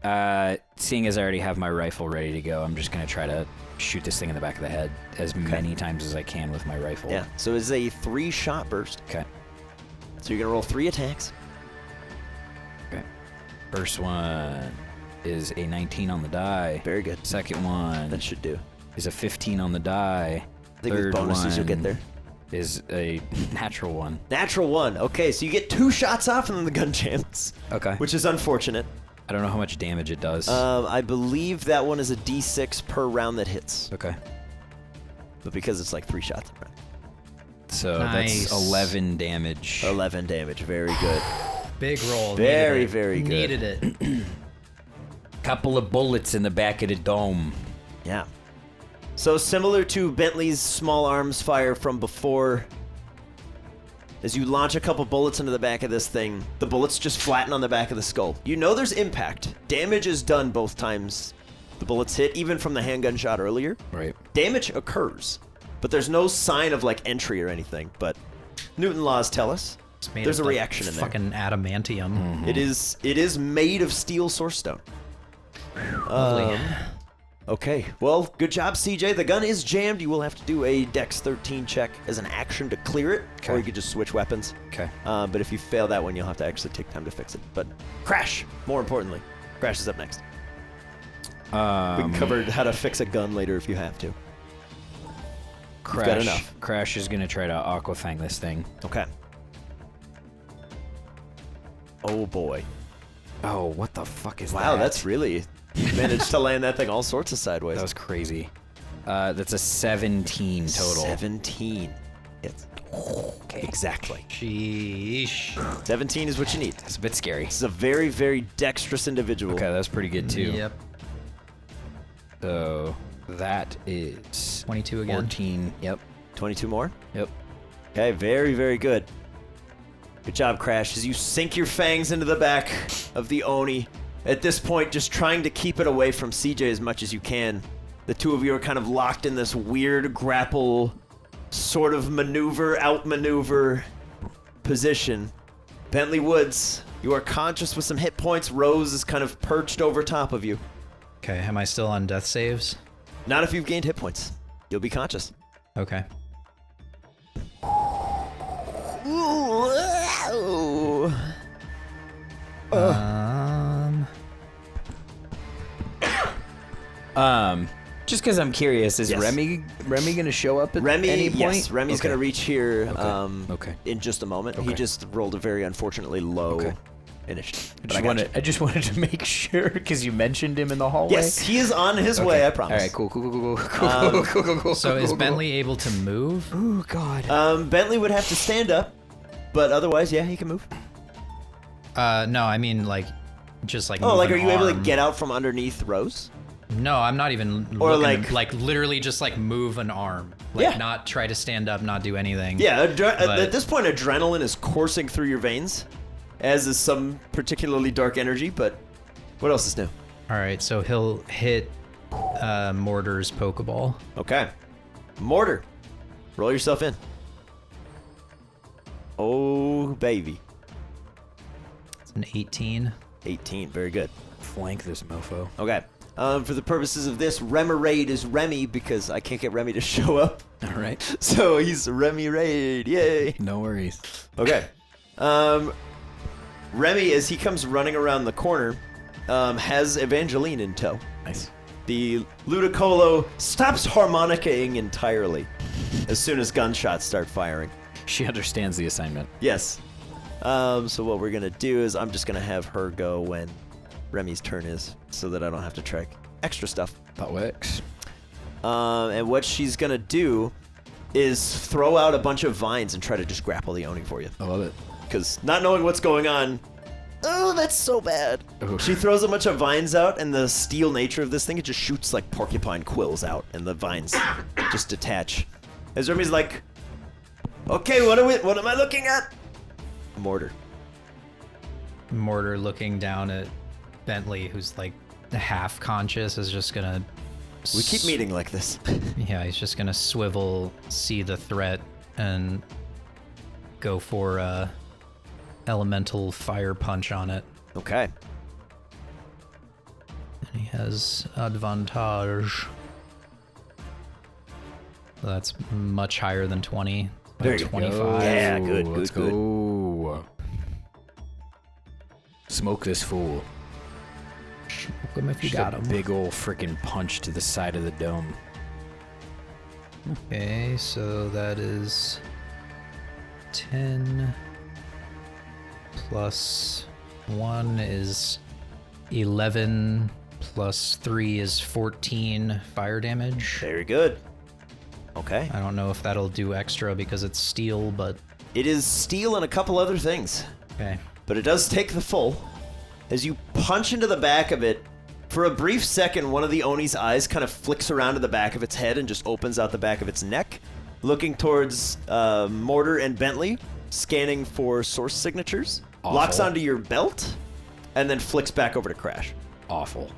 Seeing as I already have my rifle ready to go, I'm just gonna try to shoot this thing in the back of the head as many times as I can with my rifle. Yeah, so it's a 3-shot burst. Okay. So you're gonna roll 3 attacks. Okay. First one is a 19 on the die. Very good. Second one That should do. is a 15 on the die. I think with bonuses you'll get there. Is a natural one. Natural 1. Okay, so you get 2 shots off and then the gun jams. Okay. Which is unfortunate. I don't know how much damage it does. I believe that one is a d6 per round that hits. Okay. But because it's like 3 shots a round. So Nice. that's 11 damage. 11 damage. Very good. big roll. Very, Needed it. very good. Needed it. Couple of bullets in the back of the dome. Yeah. So similar to Bentley's small arms fire from before, as you launch a couple bullets into the back of this thing, the bullets just flatten on the back of the skull. You know there's impact. Damage is done both times the bullets hit, even from the handgun shot earlier. Right. Damage occurs, but there's no sign of like entry or anything. But Newton laws tell us It's made there's of a like reaction in there. Fucking adamantium. It is made of steel source stone. Lovely. Okay, well, good job, CJ. The gun is jammed. You will have to do a Dex 13 check as an action to clear it, or Okay. you could just switch weapons. Okay. But if you fail that one, you'll have to actually take time to fix it. But Crash, more importantly. Crash is up next. We can cover how to fix a gun later if you have to. Crash, got enough. Crash is gonna try to Aquafang this thing. Okay. Oh, boy. Oh, what the fuck is that? Wow, that's really... You managed to land that thing all sorts of sideways. That was crazy. That's a 17 total. 17 hits. Okay. Exactly. Sheesh. 17 is what you need. It's a bit scary. This is a very, very dexterous individual. Okay, that's pretty good too. Yep. So that is 22 again. 14. Yep. 22 more? Yep. Okay, very, very good. Good job, Crash, as you sink your fangs into the back of the Oni. At this point, just trying to keep it away from CJ as much as you can. The two of you are kind of locked in this weird grapple sort of outmaneuver position. Bentley Woods, you are conscious with some hit points. Rose is kind of perched over top of you. Okay, am I still on death saves? Not if you've gained hit points. You'll be conscious. Okay. Ooh. Just because I'm curious, is Yes. Remy gonna show up at any point? Yes, Remy's Okay. gonna reach here Okay. in just a moment. He Okay. just rolled a very unfortunately low initiative. But I got you. I just wanted to make sure because you mentioned him in the hallway. Yes, he is on his way, I promise. All right, cool. So is Bentley able to move? Oh God. Bentley would have to stand up, but otherwise, yeah, he can move. No, I mean like, just like. Oh, move like, an are you able to arm. get out from underneath Rose? No, I'm not even. Or looking to, like- literally just like move an arm. Like Yeah. not try to stand up, not do anything. Yeah, But- at this point, adrenaline is coursing through your veins, as is some particularly dark energy, but what else is new? All right, so he'll hit Mortar's Pokeball. Okay. Mortar, roll yourself in. Oh, baby. It's an 18. 18, very good. Flank this mofo. Okay. For the purposes of this, Remoraid is Remy because I can't get Remy to show up. All right. So he's Remy Raid. Yay. No worries. Okay. Remy, as he comes running around the corner, has Evangeline in tow. Nice. The Ludicolo stops harmonicaing entirely as soon as gunshots start firing. She understands the assignment. Yes. So what we're going to do is I'm just going to have her go when Remy's turn is so that I don't have to track extra stuff. That works. And what she's going to do is throw out a bunch of vines and try to just grapple the Oni for you. I love it. Because not knowing what's going on, oh, that's so bad. Oof. She throws a bunch of vines out, and the steel nature of this thing, it just shoots like porcupine quills out, and the vines just detach. As Remy's like, okay, what am I looking at? Mortar. Mortar looking down at Bentley, who's like half conscious, is just gonna. We keep meeting like this. Yeah, he's just gonna swivel, see the threat, and go for a elemental fire punch on it. Okay. And he has advantage. That's much higher than 20. By There you go. 25. Yeah, good, Let's good, go. Smoke this fool. Smoke him if you Just got a him. big ol' freaking punch to the side of the dome. Okay, so that is 10 plus 1 is 11 plus 3 is 14 fire damage. Very good. Okay. I don't know if that'll do extra because it's steel, but It is steel and a couple other things. okay. But it does take the full. As you punch into the back of it, for a brief second, one of the Oni's eyes kind of flicks around to the back of its head and just opens out the back of its neck, looking towards Mortar and Bentley, scanning for source signatures, Awful. locks onto your belt, and then flicks back over to Crash. Awful.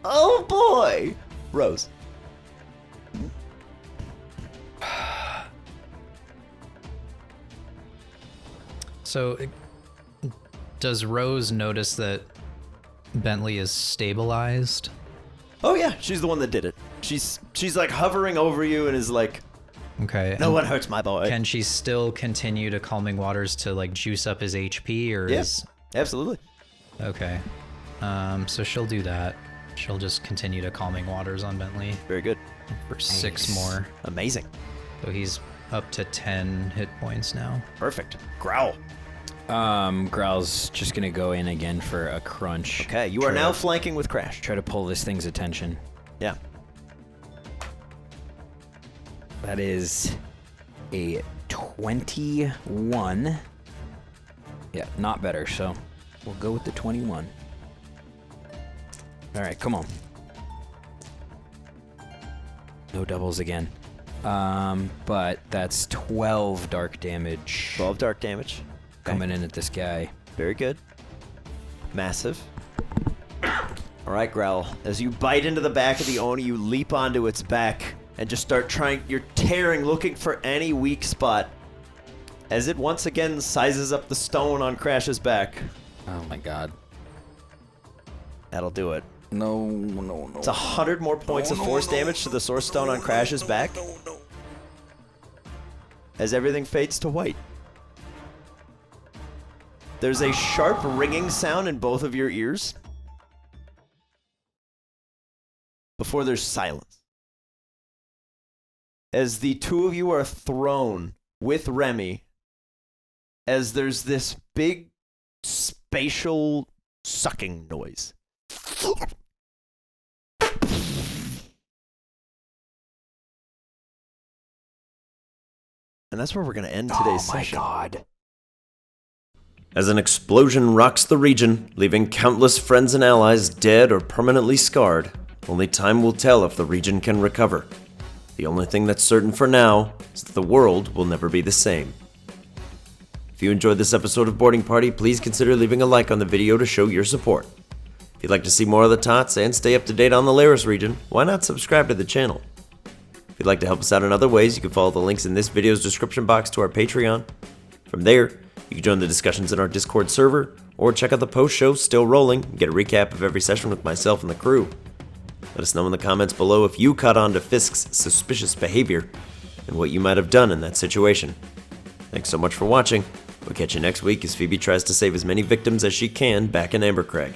Oh boy! Rose. So does Rose notice that Bentley is stabilized? Oh yeah, she's the one that did it. She's like hovering over you and is like, Okay. no and one hurts my boy. Can she still continue to Calming Waters to like juice up his HP or Yes, absolutely. Okay. So she'll do that. She'll just continue to Calming Waters on Bentley Very good. for 6 more. Amazing. So he's up to 10 hit points now. Perfect. Growl. Growl's just gonna go in again for a crunch. Okay, you are Try now to- flanking with Crash. Try to pull this thing's attention. Yeah. That is a 21. Yeah, not better, so we'll go with the 21. All right, come on. No doubles again. But that's 12 dark damage 12 dark damage. Okay. coming in at this guy. Very good. Massive. All right, Growl. As you bite into the back of the Oni, you leap onto its back and just start trying. You're tearing, looking for any weak spot. As it once again sizes up the stone on Crash's back. Oh my god. That'll do it. No. It's 100 more points of force damage to the Source Stone on Crash's back. As everything fades to white. There's a sharp ringing sound in both of your ears. Before there's silence. As the two of you are thrown with Remy, as there's this big spatial sucking noise. And that's where we're going to end today's session. Oh my god. As an explosion rocks the region, leaving countless friends and allies dead or permanently scarred, only time will tell if the region can recover. The only thing that's certain for now is that the world will never be the same. If you enjoyed this episode of Boarding Party, please consider leaving a like on the video to show your support. If you'd like to see more of the Tots and stay up to date on the Laris region, why not subscribe to the channel? If you'd like to help us out in other ways, you can follow the links in this video's description box to our Patreon. From there, you can join the discussions in our Discord server, or check out the post-show Still Rolling and get a recap of every session with myself and the crew. Let us know in the comments below if you caught on to Fisk's suspicious behavior, and what you might have done in that situation. Thanks so much for watching. We'll catch you next week as Phoebe tries to save as many victims as she can back in Ambercrag.